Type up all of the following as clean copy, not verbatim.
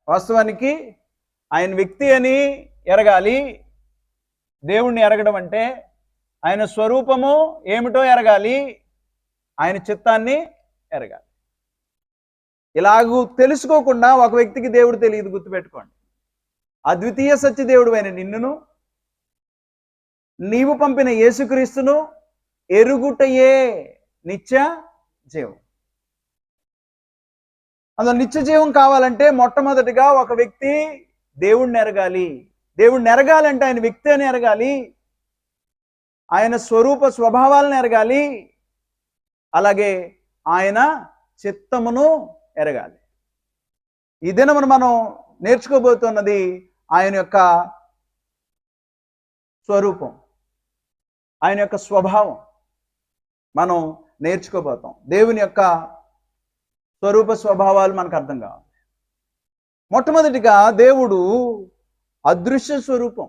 వాస్తవానికి ఆయన వ్యక్తి అని ఎరగాలి. దేవుణ్ణి ఎరగడం అంటే ఆయన స్వరూపము ఏమిటో ఎరగాలి, ఆయన చిత్తాన్ని ఎరగాలి. ఇలాగూ తెలుసుకోకుండా ఒక వ్యక్తికి దేవుడు తెలియదు. గుర్తుపెట్టుకోండి. అద్వితీయ సత్యదేవుడు అయిన నిన్నును, నీవు పంపిన యేసుక్రీస్తును ఎరుగుటయే నిత్య జీవం. అందులో నిత్య జీవం కావాలంటే మొట్టమొదటిగా ఒక వ్యక్తి దేవుణ్ణి ఎరగాలి. దేవుణ్ణి ఎరగాలంటే ఆయన వ్యక్తి అని ఎరగాలి, ఆయన స్వరూప స్వభావాలను ఎరగాలి, అలాగే ఆయన చిత్తమును ఎరగాలి. ఈ దినమును మనం నేర్చుకోబోతున్నది ఆయన యొక్క స్వరూపం, ఆయన యొక్క స్వభావం మనం నేర్చుకోబోతాం. దేవుని యొక్క స్వరూప స్వభావాలు మనకు అర్థం కావాలి. మొట్టమొదటిగా దేవుడు అదృశ్య స్వరూపం.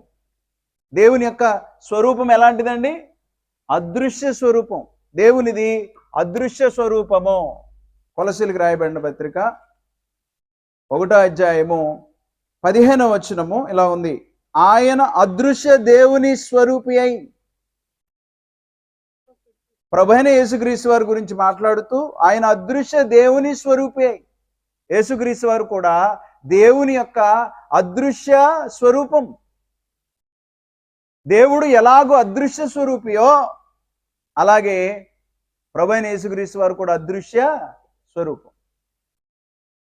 దేవుని యొక్క స్వరూపం ఎలాంటిదండి? అదృశ్య స్వరూపం. దేవునిది అదృశ్య స్వరూపము. కొలసీలకు రాయబడిన పత్రిక 1వ అధ్యాయము 15వ వచనము ఇలా ఉంది. ఆయన అదృశ్య దేవుని స్వరూపి అయి, ప్రభువైన యేసుక్రీస్తు వారి గురించి మాట్లాడుతూ ఆయన అదృశ్య దేవుని స్వరూపి అయి, యేసుక్రీస్తు వారు కూడా దేవుని యొక్క అదృశ్య స్వరూపం. దేవుడు ఎలాగో అదృశ్య స్వరూపియో అలాగే ప్రభువైన యేసుక్రీస్తు వారు కూడా అదృశ్య స్వరూపం.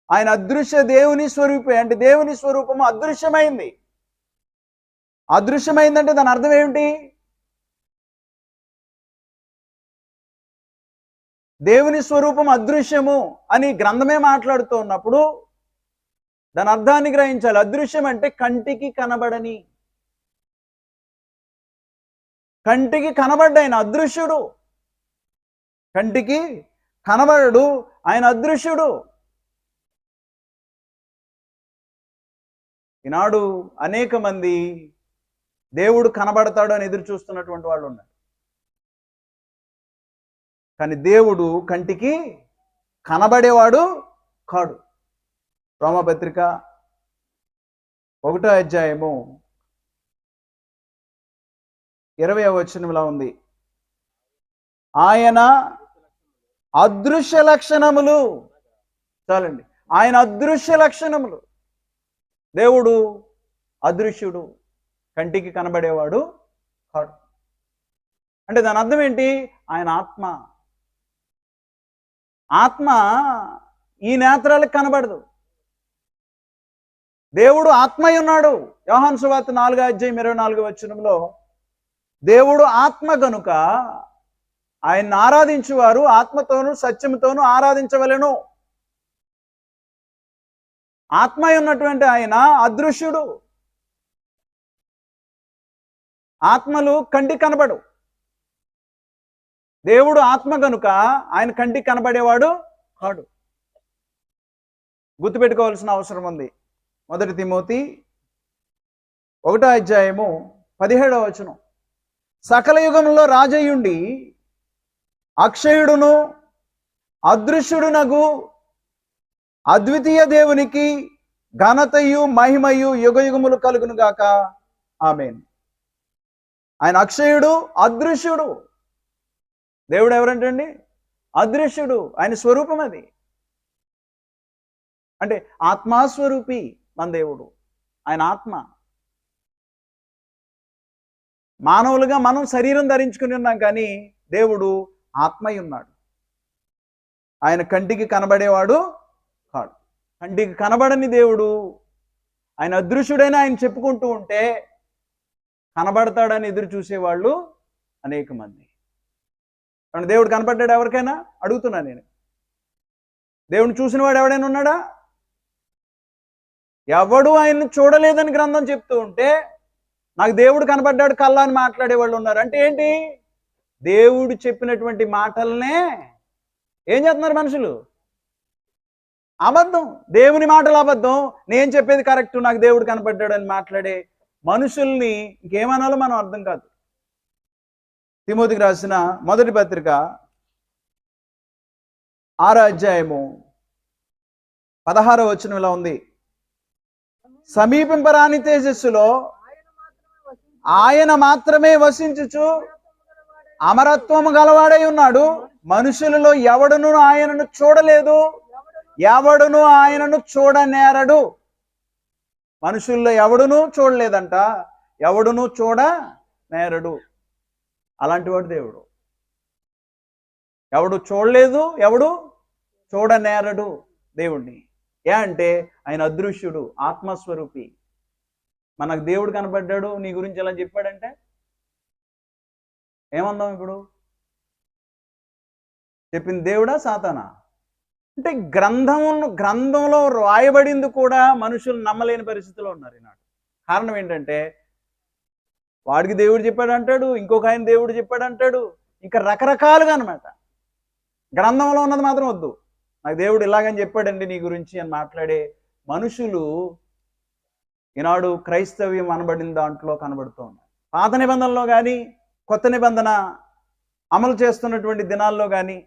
ఆయన అదృశ్య దేవుని స్వరూపే అంటే దేవుని స్వరూపము అదృశ్యమైంది. అదృశ్యమైందంటే దాని అర్థం ఏమిటి? దేవుని స్వరూపం అదృశ్యము అని గ్రంథమే మాట్లాడుతూ ఉన్నప్పుడు దాని అర్థాన్ని గ్రహించాలి. అదృశ్యం అంటే కంటికి కనబడని, కంటికి కనబడ్డ ఆయన అదృశ్యుడు. కంటికి కనబడడు, ఆయన అదృశ్యుడు. ఈనాడు అనేక మంది దేవుడు కనబడతాడు అని ఎదురు చూస్తున్నటువంటి వాళ్ళు ఉన్నారు. కానీ దేవుడు కంటికి కనబడేవాడు కాడు. రోమపత్రిక 1వ అధ్యాయము 20వ వచనం ఇలా ఉంది. ఆయన అదృశ్య లక్షణములు, చాలండి, ఆయన అదృశ్య లక్షణములు. దేవుడు అదృశ్యుడు, కంటికి కనబడేవాడు కాడు. అంటే దాని అర్థం ఏంటి? ఆయన ఆత్మ. ఆత్మ ఈ నేత్రాలకు కనబడదు. దేవుడు ఆత్మై ఉన్నాడు. యోహాను సువార్త 4వ అధ్యాయం 24వ వచనంలో దేవుడు ఆత్మ గనుక ఆయన్ని ఆరాధించువారు ఆత్మతోనూ సత్యముతోనూ ఆరాధించవలెను. ఆత్మై ఉన్నటువంటి ఆయన అదృశ్యుడు. ఆత్మలు కంటికి కనబడు. దేవుడు ఆత్మ గనుక ఆయన కంటికి కనబడేవాడు కాడు. గుర్తుపెట్టుకోవాల్సిన అవసరం ఉంది. 1 తిమోతి 1వ అధ్యాయము 17వ వచనం. సకల యుగంలో రాజయ్యుండి అక్షయుడును అదృశ్యుడునగు అద్వితీయ దేవునికి ఘనతయు మహిమయు యుగయుగములు కలుగును గాక. ఆమేన్. ఆయన అక్షయుడు, అదృశ్యుడు. దేవుడు ఎవరంటండి? అదృశ్యుడు. ఆయన స్వరూపం అది. అంటే ఆత్మాస్వరూపి మన దేవుడు. ఆయన ఆత్మ. మానవులుగా మనం శరీరం ధరించుకుని ఉన్నాం, కానీ దేవుడు ఆత్మై ఉన్నాడు. ఆయన కంటికి కనబడేవాడు కాడు. కంటికి కనబడని దేవుడు, ఆయన అదృశ్యుడైన ఆయన చెప్పుకుంటూ ఉంటే కనబడతాడని ఎదురు చూసేవాళ్ళు అనేక మంది. దేవుడు కనపడ్డాడు ఎవరికైనా? అడుగుతున్నా నేను. దేవుడిని చూసిన వాడు ఎవడైనా ఉన్నాడా? ఎవడు ఆయన్ని చూడలేదని గ్రంథం చెప్తూ ఉంటే నాకు దేవుడు కనపడ్డాడు కల్లా అని మాట్లాడే వాళ్ళు ఉన్నారు. అంటే ఏంటి? దేవుడు చెప్పినటువంటి మాటలనే ఏం చేస్తున్నారు మనుషులు? అబద్ధం. దేవుని మాటలు అబద్ధం, నేను చెప్పేది కరెక్ట్, నాకు దేవుడు కనపడ్డాడు అని మాట్లాడే మనుషుల్ని ఇంకేమనాలో మనం అర్థం కాదు. తిమోతికి రాసిన 1వ పత్రిక 6వ అధ్యాయము 16వ వచనం ఇలా ఉంది. సమీపింపరాని తేజస్సులో ఆయన మాత్రమే వసించుచు అమరత్వము గలవాడై ఉన్నాడు. మనుషులలో ఎవడును ఆయనను చూడలేదు, ఎవడును ఆయనను చూడనేరడు. మనుషుల్లో ఎవడును చూడలేదంట, ఎవడును చూడనేరడు. అలాంటి వాడు దేవుడు. ఎవడు చూడలేదు, ఎవడు చూడనేరడు దేవుణ్ణి. అంటే ఆయన అదృశ్యుడు, ఆత్మస్వరూపి. మనకు దేవుడు కనబడ్డాడు, నీ గురించి ఎలా చెప్పాడంటే ఏమందాం? ఇప్పుడు చెప్పింది దేవుడా సాతానా? అంటే గ్రంథంలో రాయబడింది కూడా మనుషులు నమ్మలేని పరిస్థితిలో ఉన్నారు ఈనాడు. కారణం ఏంటంటే వాడికి దేవుడు చెప్పాడు అంటాడు, ఇంకొక ఆయన దేవుడు చెప్పాడు అంటాడు, ఇంకా రకరకాలుగా అనమాట. గ్రంథంలో ఉన్నది మాత్రం వద్దు, నాకు దేవుడు ఇలాగని చెప్పాడండి నీ గురించి అని మాట్లాడే మనుషులు ఈనాడు క్రైస్తవ్యం అనబడిన దాంట్లో కనబడుతూ ఉన్నారు. పాత నిబంధనలో కానీ కొత్త నిబంధన అమలు చేస్తున్నటువంటి దినాల్లో కానీ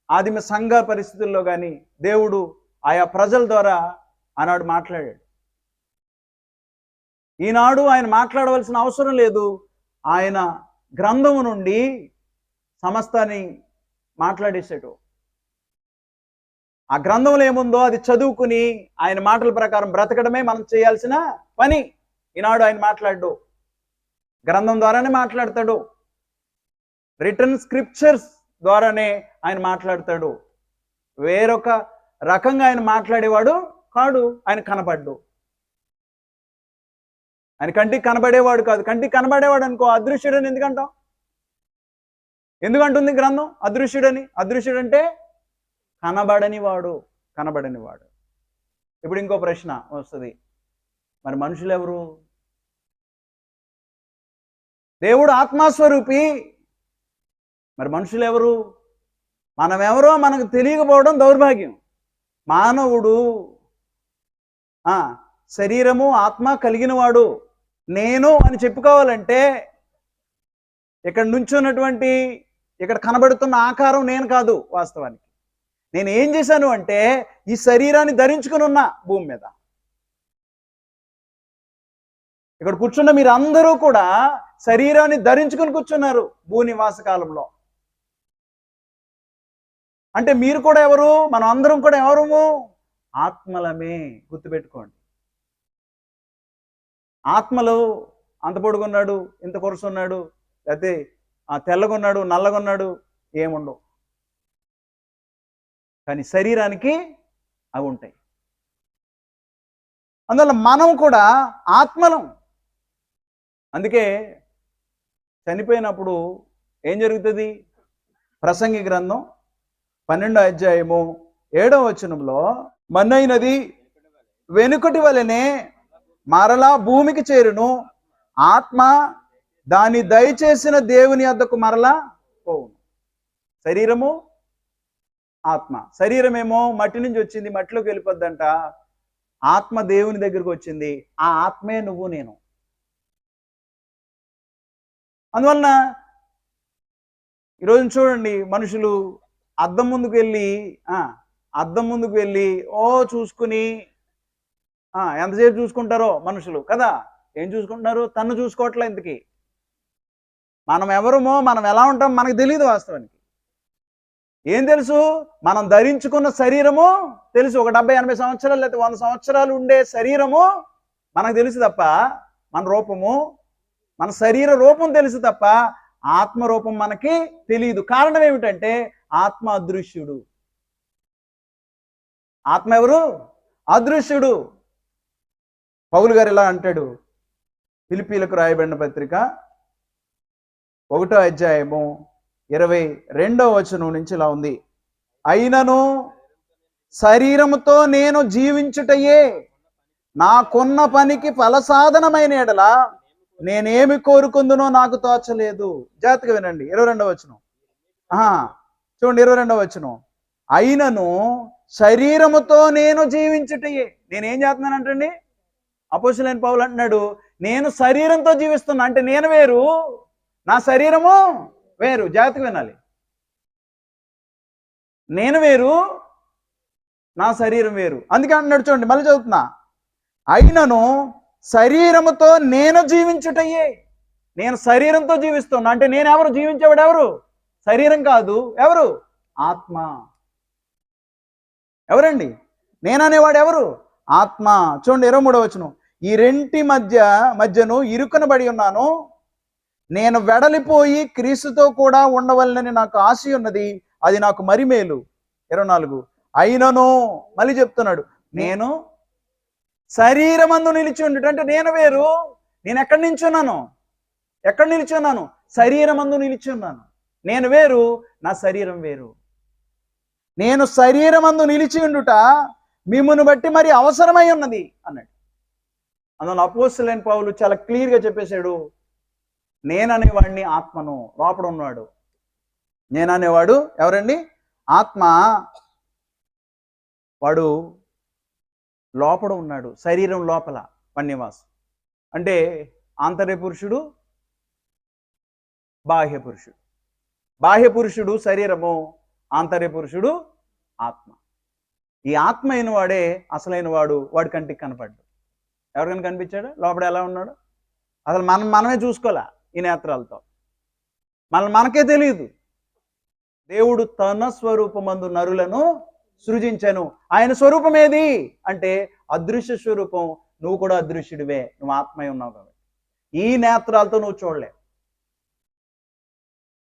ఆదిమ సంఘ పరిస్థితుల్లో కానీ దేవుడు ఆయా ప్రజల ద్వారా ఆనాడు మాట్లాడాడు. ఈనాడు ఆయన మాట్లాడవలసిన అవసరం లేదు. ఆయన గ్రంథము నుండి సమస్తాన్ని మాట్లాడేసాడు. ఆ గ్రంథంలో ఏముందో అది చదువుకుని ఆయన మాటల ప్రకారం బ్రతకడమే మనం చేయాల్సిన పని. ఈనాడు ఆయన మాట్లాడు, గ్రంథం ద్వారానే మాట్లాడతాడు, రిటర్న్ స్క్రిప్చర్స్ ద్వారానే ఆయన మాట్లాడతాడు. వేరొక రకంగా ఆయన మాట్లాడేవాడు కాడు. ఆయన కనబడ్డు, ఆయన కంటికి కనబడేవాడు కాదు. కంటికి కనబడేవాడు అనుకో అదృశ్యుడని ఎందుకంటాం? ఎందుకంటుంది గ్రంథం అదృశ్యుడని? అదృశ్యుడంటే కనబడని వాడు. ఇప్పుడు ఇంకో ప్రశ్న వస్తుంది, మరి మనుషులు ఎవరు? దేవుడు ఆత్మస్వరూపి, మరి మనుషులు ఎవరు? మనమెవరో మనకు తెలియకపోవడం దౌర్భాగ్యం. మానవుడు శరీరము ఆత్మ కలిగిన వాడు. నేను అని చెప్పుకోవాలంటే ఇక్కడ నుంచున్నటువంటి ఇక్కడ కనబడుతున్న ఆకారం నేను కాదు. వాస్తవానికి నేను ఏం చేశాను అంటే ఈ శరీరాన్ని ధరించుకుని ఉన్నా భూమి మీద. ఇక్కడ కూర్చున్న మీరు అందరూ కూడా శరీరాన్ని ధరించుకుని కూర్చున్నారు భూనివాస కాలంలో. అంటే మీరు కూడా ఎవరు? మనం అందరం కూడా ఎవరము? ఆత్మలమే. గుర్తుపెట్టుకోండి. ఆత్మలు అంత పొడుగున్నాడు, ఇంత కొరుసున్నాడు, లేకపోతే తెల్లగొన్నాడు, నల్లగొన్నాడు, ఏముండవు. కానీ శరీరానికి అవి ఉంటాయి. అందువల్ల మనం కూడా ఆత్మలం. అందుకే చనిపోయినప్పుడు ఏం జరుగుతుంది? ప్రసంగి గ్రంథం 12వ అధ్యాయము 7వ వచనంలో మన్నైనది వెనుకటి వలనే మరలా భూమికి చేరును, ఆత్మ దాని దయచేసిన దేవుని వద్దకు మరలా పోవును. శరీరము ఆత్మ. శరీరమేమో మట్టి నుంచి వచ్చింది, మట్టిలోకి వెళ్ళిపోద్దంట. ఆత్మ దేవుని దగ్గరకు వచ్చింది. ఆ ఆత్మే నువ్వు నేను. అందువలన ఈరోజు చూడండి, మనుషులు అద్దం ముందుకు వెళ్ళి చూసుకుని ఎంతసేపు చూసుకుంటారో మనుషులు కదా. ఏం చూసుకుంటున్నారు? తన్ను చూసుకోవట్లే. ఇంతకీ మనం ఎవరమో, మనం ఎలా ఉంటాం మనకు తెలియదు. వాస్తవానికి ఏం తెలుసు? మనం ధరించుకున్న శరీరము తెలుసు. ఒక 70-80 సంవత్సరాలు లేకపోతే 100 సంవత్సరాలు ఉండే శరీరము మనకు తెలుసు తప్ప, మన రూపము, మన శరీర రూపం తెలుసు తప్ప ఆత్మ రూపం మనకి తెలియదు. కారణం ఏమిటంటే ఆత్మ అదృశ్యుడు. ఆత్మ ఎవరు? అదృశ్యుడు. పౌలు గారు ఇలా అంటాడు, ఫిలిప్పీలకు రాయబడిన పత్రిక 1వ అధ్యాయము 22వ వచనం నుంచి ఇలా ఉంది. అయినను శరీరముతో నేను జీవించుటయే నాకున్న పనికి ఫలసాధనమైన ఎడల నేనేమి కోరుకుందునో నాకు తోచలేదు. జాగ్రత్తగా వినండి 22వ వచనం. చూడండి 22వ వచనం. అయినను శరీరముతో నేను జీవించుటయే. నేనేం చేస్తున్నానంటండి? అపోస్తలుడైన పౌలు అంటున్నాడు, నేను శరీరంతో జీవిస్తున్నా. అంటే నేను వేరు, నా శరీరము వేరు. జాగ్రత్తగా వినాలి. నేను వేరు, నా శరీరం వేరు. అందుకే అంటున్నాడు, చూడండి మళ్ళీ చదువుతున్నా. అయినను శరీరముతో నేను జీవించుటయ్యే. నేను శరీరంతో జీవిస్తున్నా అంటే నేను ఎవరు? జీవించేవాడు ఎవరు? శరీరం కాదు, ఎవరు? ఆత్మ. ఎవరండి? నేననేవాడు ఎవరు? ఆత్మ. చూడండి 23వ వచనం, ఈ రెంటి మధ్యను ఇరుకునబడి ఉన్నాను, నేను వెడలిపోయి క్రీస్తుతో కూడా ఉండవలనని నాకు ఆశ ఉన్నది, అది నాకు మరి మేలు. 24, అయినను మళ్ళీ చెప్తున్నాడు, నేను శరీరమందు నిలిచి ఉండుట. అంటే నేను వేరు. నేను ఎక్కడి నిల్చున్నాను? ఎక్కడ నిలిచున్నాను? శరీరమందు నిలిచి ఉన్నాను. నేను వేరు, నా శరీరం వేరు. నేను శరీరమందు నిలిచి ఉండుట మిమ్మును బట్టి మరి అవసరమై ఉన్నది అన్నాడు. అందులో అపోస్తలుడైన పౌలు చాలా క్లియర్గా చెప్పేశాడు, నేననేవాడిని ఆత్మను. లోపల ఉన్నాడు. నేననేవాడు ఎవరండి? ఆత్మ. వాడు లోపల ఉన్నాడు, శరీరం లోపల పన్నివాసం. అంటే ఆంతర్య పురుషుడు, బాహ్య పురుషుడు. బాహ్య పురుషుడు శరీరము, ఆంతర్య పురుషుడు ఆత్మ. ఈ ఆత్మ అయిన వాడే అసలైన వాడు. వాడి కంటికి కనపడ్డు. ఎవరికైనా కనిపించాడు? లోపల ఎలా ఉన్నాడు? అసలు మనమే చూసుకోలే ఈ నేత్రాలతో. మనకే తెలియదు. దేవుడు తన స్వరూపమందు నరులను సృజించను. ఆయన స్వరూపం ఏది అంటే అదృశ్య స్వరూపం. నువ్వు కూడా అదృశ్యుడివే, నువ్వు ఆత్మై ఉన్నావు కాబట్టి ఈ నేత్రాలతో నువ్వు చూడలే.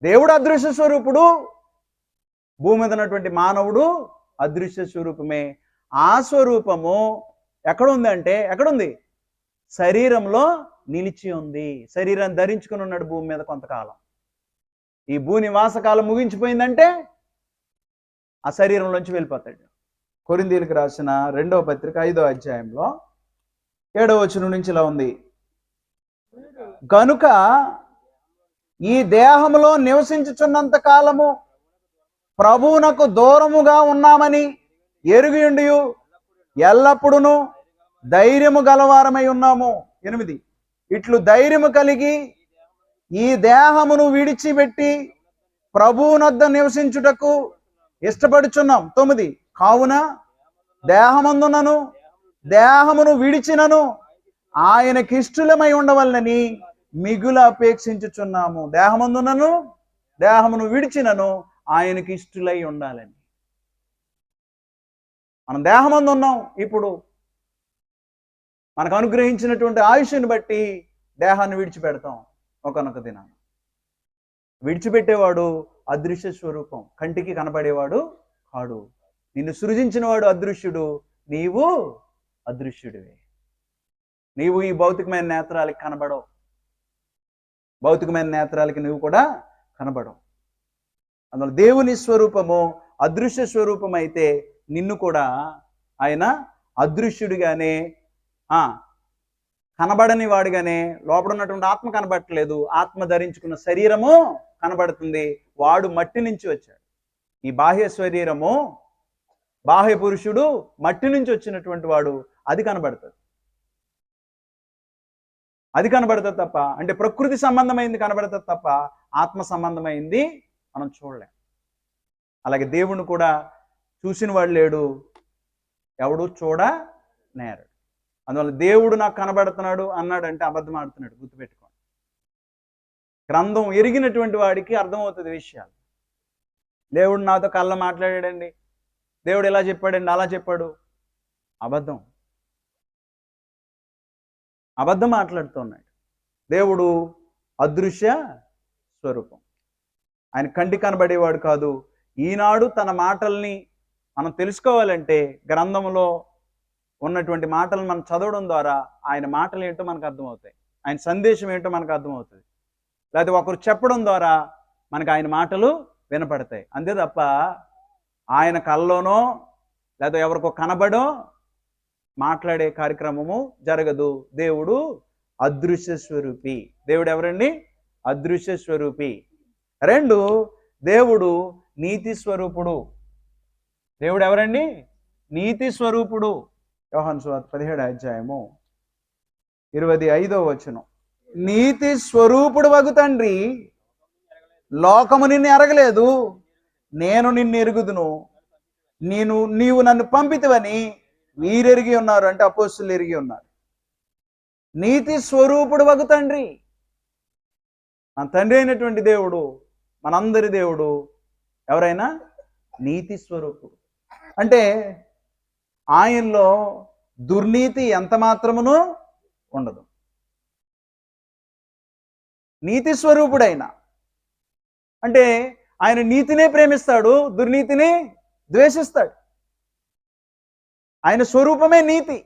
దేవుడు అదృశ్య స్వరూపుడు, భూమి మీద ఉన్నటువంటి మానవుడు అదృశ్య స్వరూపమే. ఆ స్వరూపము ఎక్కడుంది అంటే ఎక్కడుంది? శరీరంలో నిలిచి ఉంది. శరీరాన్ని ధరించుకుని ఉన్నాడు భూమి మీద కొంతకాలం. ఈ భూనివాస కాలం ముగించిపోయిందంటే ఆ శరీరంలోంచి వెళ్ళిపోతాడు. కొరింథీయులకు రాసిన 2వ పత్రిక 5వ అధ్యాయంలో 7వ వచనం నుంచి ఇలా ఉంది, గనుక ఈ దేహములో నివసించుచున్నంత కాలము ప్రభువునకు దూరముగా ఉన్నామని ఎరుగియుండి ఎల్లప్పుడూ ధైర్యము గలవారమై ఉన్నాము. 8, ఇట్లు ధైర్యము కలిగి ఈ దేహమును విడిచిపెట్టి ప్రభువునొద్ద నివసించుటకు ఇష్టపడుచున్నాం. 9, కావున దేహమందునను దేహమును విడిచినను ఆయనకిష్టులమై ఉండవలనని మిగులు అపేక్షించుచున్నాము. దేహమందునను దేహమును విడిచినను ఆయనకి ఇష్టులై ఉండాలని. మనం దేహమందు ఉన్నాం. ఇప్పుడు మనకు అనుగ్రహించినటువంటి ఆయుష్ని బట్టి దేహాన్ని విడిచిపెడతాం. ఒకనొక దినాన విడిచిపెట్టేవాడు అదృశ్య స్వరూపం, కంటికి కనబడేవాడు కాడు. నిన్ను సృజించిన వాడు అదృశ్యుడు, నీవు అదృశ్యుడివే. నీవు ఈ భౌతికమైన నేత్రాలకి కనబడవు. భౌతికమైన నేత్రాలకి నువ్వు కూడా కనబడవు. అందులో దేవుని స్వరూపము అదృశ్య స్వరూపం అయితే నిన్ను కూడా ఆయన అదృశ్యుడిగానే, కనబడని వాడిగానే, లోపల ఉన్నటువంటి ఆత్మ కనబడట్లేదు, ఆత్మ ధరించుకున్న శరీరము కనబడుతుంది. వాడు మట్టి నుంచి వచ్చాడు. ఈ బాహ్య శరీరము, బాహ్య పురుషుడు మట్టి నుంచి వచ్చినటువంటి వాడు. అది కనబడుతుంది. అది కనబడుతుంది తప్ప, అంటే ప్రకృతి సంబంధమైంది కనబడుతుంది తప్ప ఆత్మ సంబంధమైంది మనం చూడలేం. అలాగే దేవుణ్ణి కూడా చూసిన వాడు లేడు, ఎవడు చూడనేరడు. అందువల్ల దేవుడు నాకు కనబడుతున్నాడు అన్నాడంటే అబద్ధం ఆడుతున్నాడు. గుర్తుపెట్టుకోండి. గ్రంథం ఎరిగినటువంటి వాడికి అర్థమవుతుంది విషయాలు. దేవుడు నాతో కళ్ళ మాట్లాడాడండి, దేవుడు ఇలా చెప్పాడండి, అలా చెప్పాడు. అబద్ధం మాట్లాడుతున్నాడు. దేవుడు అదృశ్య స్వరూపం. ఆయన కంటి కనబడేవాడు కాదు. ఈనాడు తన మాటల్ని మనం తెలుసుకోవాలంటే గ్రంథంలో ఉన్నటువంటి మాటలను మనం చదవడం ద్వారా ఆయన మాటలు ఏంటో మనకు అర్థమవుతాయి, ఆయన సందేశం ఏంటో మనకు అర్థమవుతుంది. లేకపోతే ఒకరు చెప్పడం ద్వారా మనకు ఆయన మాటలు వినపడతాయి. అంతే తప్ప ఆయన కల్లోనో లేకపోతే ఎవరికో కనబడో మాట్లాడే కార్యక్రమము జరగదు. దేవుడు అదృశ్య స్వరూపి. దేవుడు ఎవరండి? అదృశ్య స్వరూపి. 2, దేవుడు నీతి స్వరూపుడు. దేవుడు ఎవరండి? నీతి స్వరూపుడు. యోహాను సువార్త 17వ అధ్యాయము 25వ వచనం, నీతి స్వరూపుడు వగు తండ్రి లోకము నిన్ను ఎరగలేదు, నేను నిన్ను ఎరుగుదును. నీవు నన్ను పంపితివని వీరెరిగి ఉన్నారు అంటే అపోస్తులు ఎరిగి ఉన్నారు. నీతి స్వరూపుడు వగు తండ్రి, మన తండ్రి అయినటువంటి దేవుడు, మనందరి దేవుడు ఎవరైనా నీతి స్వరూపుడు. అంటే ఆయనలో దుర్నీతి ఎంత మాత్రమును ఉండదు. నీతి స్వరూపుడైన అంటే ఆయన నీతినే ప్రేమిస్తాడు, దుర్నీతిని ద్వేషిస్తాడు. ఆయన స్వరూపమే నీతి.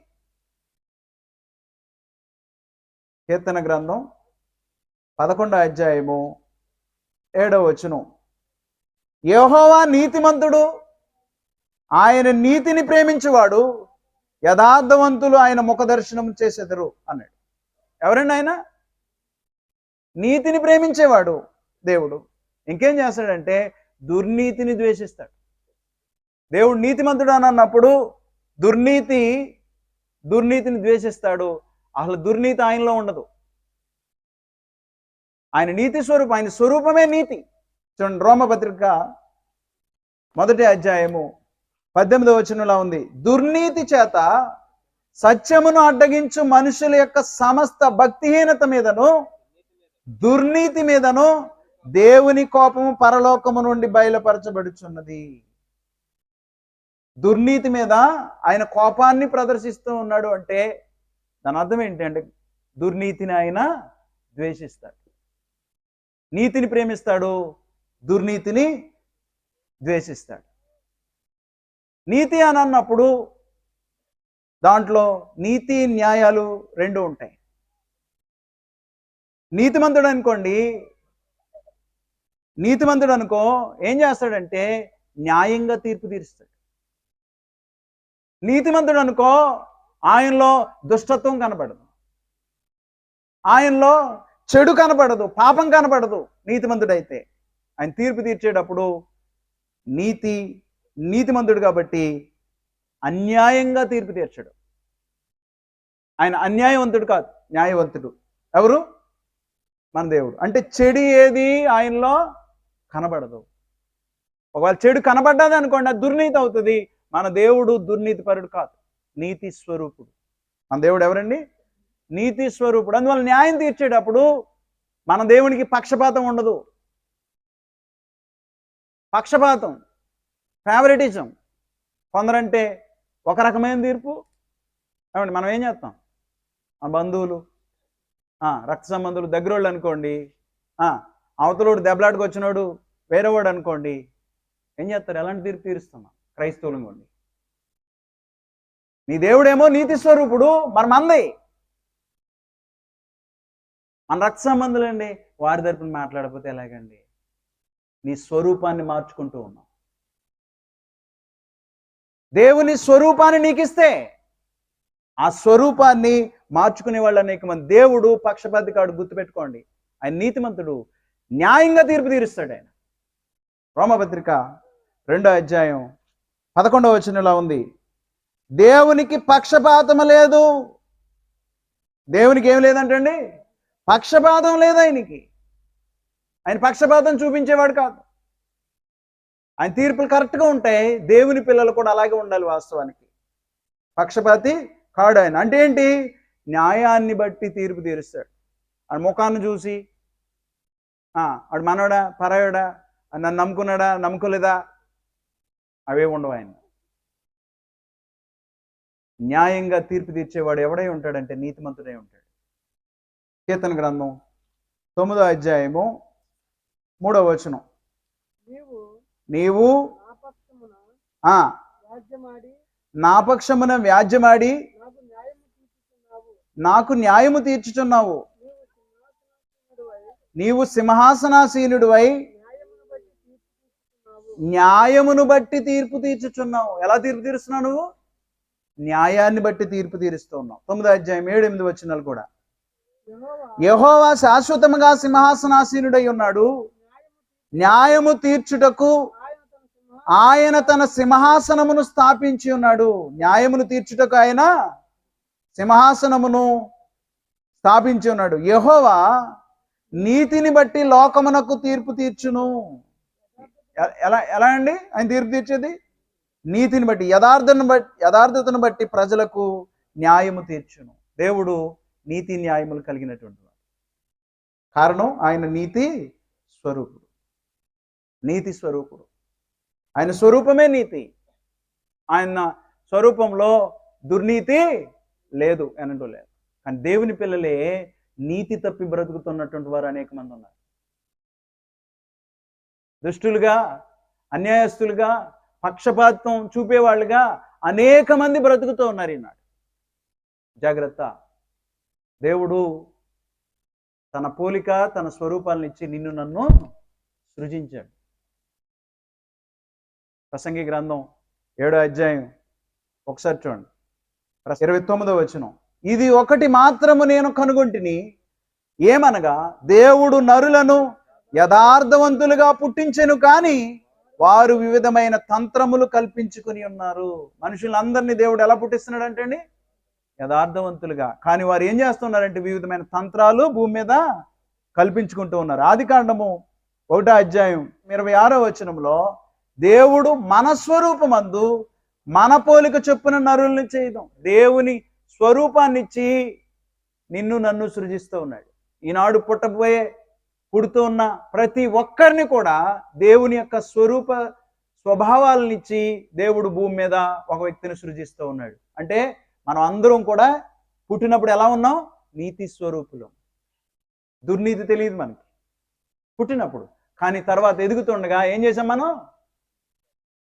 కీర్తన గ్రంథం 11వ అధ్యాయము 7వ వచనం, యెహోవా నీతిమంతుడు, ఆయన నీతిని ప్రేమించువాడు, యథార్థవంతులు ఆయన ముఖ దర్శనం చేసెదరు అన్నాడు. ఎవరండి ఆయన? నీతిని ప్రేమించేవాడు దేవుడు. ఇంకేం చేస్తాడంటే దుర్నీతిని ద్వేషిస్తాడు. దేవుడు నీతిమంతుడు అని అన్నప్పుడు దుర్నీతిని ద్వేషిస్తాడు. అసలు దుర్నీతి ఆయనలో ఉండదు. ఆయన నీతి స్వరూపం, ఆయన స్వరూపమే నీతి. చూడండి, రోమపత్రిక 1వ అధ్యాయము 18వ వచనంలో ఉంది, దుర్నీతి చేత సత్యమును అడ్డగించు మనుషుల యొక్క సమస్త భక్తిహీనత మీదను దుర్నీతి మీదను దేవుని కోపము పరలోకము నుండి బయలుపరచబడుచున్నది. దుర్నీతి మీద ఆయన కోపాన్ని ప్రదర్శిస్తూ ఉన్నాడు అంటే దాని అర్థం ఏంటి అంటే దుర్నీతిని ఆయన ద్వేషిస్తాడు. నీతిని ప్రేమిస్తాడు, దుర్నీతిని ద్వేషిస్తాడు. నీతి అని అన్నప్పుడు దాంట్లో నీతి న్యాయాలు రెండు ఉంటాయి. నీతిమంతుడు అనుకో ఏం చేస్తాడంటే న్యాయంగా తీర్పు తీరుస్తాడు. నీతిమంతుడు అనుకో ఆయనలో దుష్టత్వం కనబడదు, ఆయనలో చెడు కనబడదు, పాపం కనబడదు. నీతిమంతుడైతే ఆయన తీర్పు తీర్చేటప్పుడు నీతిమంతుడు కాబట్టి అన్యాయంగా తీర్పు తీర్చడు. ఆయన అన్యాయవంతుడు కాదు, న్యాయవంతుడు. ఎవరు? మన దేవుడు. అంటే చెడు ఏది ఆయనలో కనబడదు. ఒకవేళ చెడు కనబడ్డది అనుకోండి అది దుర్నీతి అవుతుంది. మన దేవుడు దుర్నీతిపరుడు కాదు, నీతి స్వరూపుడు. మన దేవుడు ఎవరండి? నీతి స్వరూపుడు. అందువల్ల న్యాయం తీర్చేటప్పుడు మన దేవునికి పక్షపాతం ఉండదు. పక్షపాతం, ఫేవరెటిజం. కొందరంటే ఒక రకమైన తీర్పు. ఏమండి, మనం ఏం చేస్తాం? మన బంధువులు, రక్త సంబంధులు, దగ్గరోళ్ళు అనుకోండి, అవతలోడు దెబ్బలాటకు వచ్చినోడు వేరేవాడు అనుకోండి, ఏం చేస్తారు? ఎలాంటి తీర్పు తీరుస్తామా? క్రైస్తవులు అనుకోండి. నీ దేవుడేమో నీతి స్వరూపుడు, మనమంది మన రక్త సంబంధులండి, వారి తరపున మాట్లాడకపోతే ఎలాగండి? నీ స్వరూపాన్ని మార్చుకుంటూ ఉన్నావు. దేవుని స్వరూపాన్ని నీకు ఇస్తే ఆ స్వరూపాన్ని మార్చుకునే వాళ్ళు అనేక మంది. దేవుడు పక్షపాతి కాడు, గుర్తుపెట్టుకోండి. ఆయన నీతిమంతుడు, న్యాయంగా తీర్పు తీరుస్తాడు ఆయన. రోమపత్రిక 2వ అధ్యాయం 11వ వచనంలో ఉంది, దేవునికి పక్షపాతం లేదు. దేవునికి ఏం లేదంటండి? పక్షపాతం లేదు ఆయనకి. ఆయన పక్షపాతం చూపించేవాడు కాదు. ఆయన తీర్పులు కరెక్ట్గా ఉంటాయి. దేవుని పిల్లలు కూడా అలాగే ఉండాలి. వాస్తవానికి పక్షపాతి కాడు ఆయన. అంటే ఏంటి? న్యాయాన్ని బట్టి తీర్పు తీరుస్తాడు. ఆయన ముఖాన్ని చూసి వాడు మనోడా పరాయోడా, నన్ను నమ్ముకున్నాడా నమ్ముకోలేదా, అవే ఉండవు. ఆయన న్యాయంగా తీర్పు తీర్చేవాడు ఎవడై ఉంటాడంటే నీతిమంతుడై ఉంటాడు. కీర్తన గ్రంథం 9వ అధ్యాయము 3వ వచనం, నీవు నా పక్షమున వ్యాజ్యమాడి నాకు న్యాయము తీర్చుచున్నావు. నీవు సింహాసనాసీనుడివై న్యాయమును బట్టి తీర్పు తీర్చుచున్నావు. ఎలా తీర్పు తీరుస్తున్నావు? నువ్వు న్యాయాన్ని బట్టి తీర్పు తీరుస్తూ ఉన్నావు. 9వ అధ్యాయం 7-8 వచనాలు కూడా, యెహోవా శాశ్వతముగా సింహాసనాసీనుడై ఉన్నాడు, న్యాయము తీర్చుటకు ఆయన తన సింహాసనమును స్థాపించి ఉన్నాడు. న్యాయమును తీర్చుటకు ఆయన సింహాసనమును స్థాపించి ఉన్నాడు. యెహోవా నీతిని బట్టి లోకమునకు తీర్పు తీర్చును. ఎలా అండి ఆయన తీర్పు తీర్చేది? నీతిని బట్టి యథార్థతను బట్టి ప్రజలకు న్యాయము తీర్చును. దేవుడు నీతి న్యాయములు కలిగినటువంటి వాడు. కారణం ఆయన నీతి స్వరూపుడు. నీతి స్వరూపుడు. ఆయన స్వరూపమే నీతి. ఆయన స్వరూపంలో దుర్నీతి లేదు అనటూ లేదు. కానీ దేవుని పిల్లలే నీతి తప్పి బ్రతుకుతున్నటువంటి వారు అనేక మంది ఉన్నారు. దుష్టులుగా, అన్యాయస్తులుగా, పక్షపాతం చూపేవాళ్ళుగా అనేక మంది బ్రతుకుతూ ఉన్నారు ఈనాడు. జాగ్రత్త. దేవుడు తన పోలిక, తన స్వరూపాలను ఇచ్చి నిన్ను నన్ను సృజించాడు. ప్రసంగి గ్రంథం 7వ అధ్యాయం ఒకసారి చూడండి, 29వ వచనం. ఇది ఒకటి మాత్రము నేను కనుగొంటిని, ఏమనగా దేవుడు నరులను యథార్థవంతులుగా పుట్టించెను, కానీ వారు వివిధమైన తంత్రములు కల్పించుకుని ఉన్నారు. మనుషులందరినీ దేవుడు ఎలా పుట్టిస్తున్నాడు అంటే అండి, యథార్థవంతులుగా. కానీ వారు ఏం చేస్తున్నారంటే వివిధమైన తంత్రాలు భూమి మీద కల్పించుకుంటూ ఉన్నారు. ఆదికాండము 1వ అధ్యాయం 26వ వచనంలో దేవుడు మన స్వరూపమందు మన పోలిక చొప్పున నరుల్ని చేయడం. దేవుని స్వరూపాన్ని ఇచ్చి నిన్ను నన్ను సృజిస్తూ ఉన్నాడు. ఈనాడు పుడుతూ ఉన్న ప్రతి ఒక్కరిని కూడా దేవుని యొక్క స్వభావాలనిచ్చి దేవుడు భూమి మీద ఒక వ్యక్తిని సృజిస్తూ ఉన్నాడు. అంటే మనం అందరం కూడా పుట్టినప్పుడు ఎలా ఉన్నాం? నీతి స్వరూపులం. దుర్నీతి తెలియదు మనకి పుట్టినప్పుడు. కానీ తర్వాత ఎదుగుతుండగా ఏం చేసాం? మనం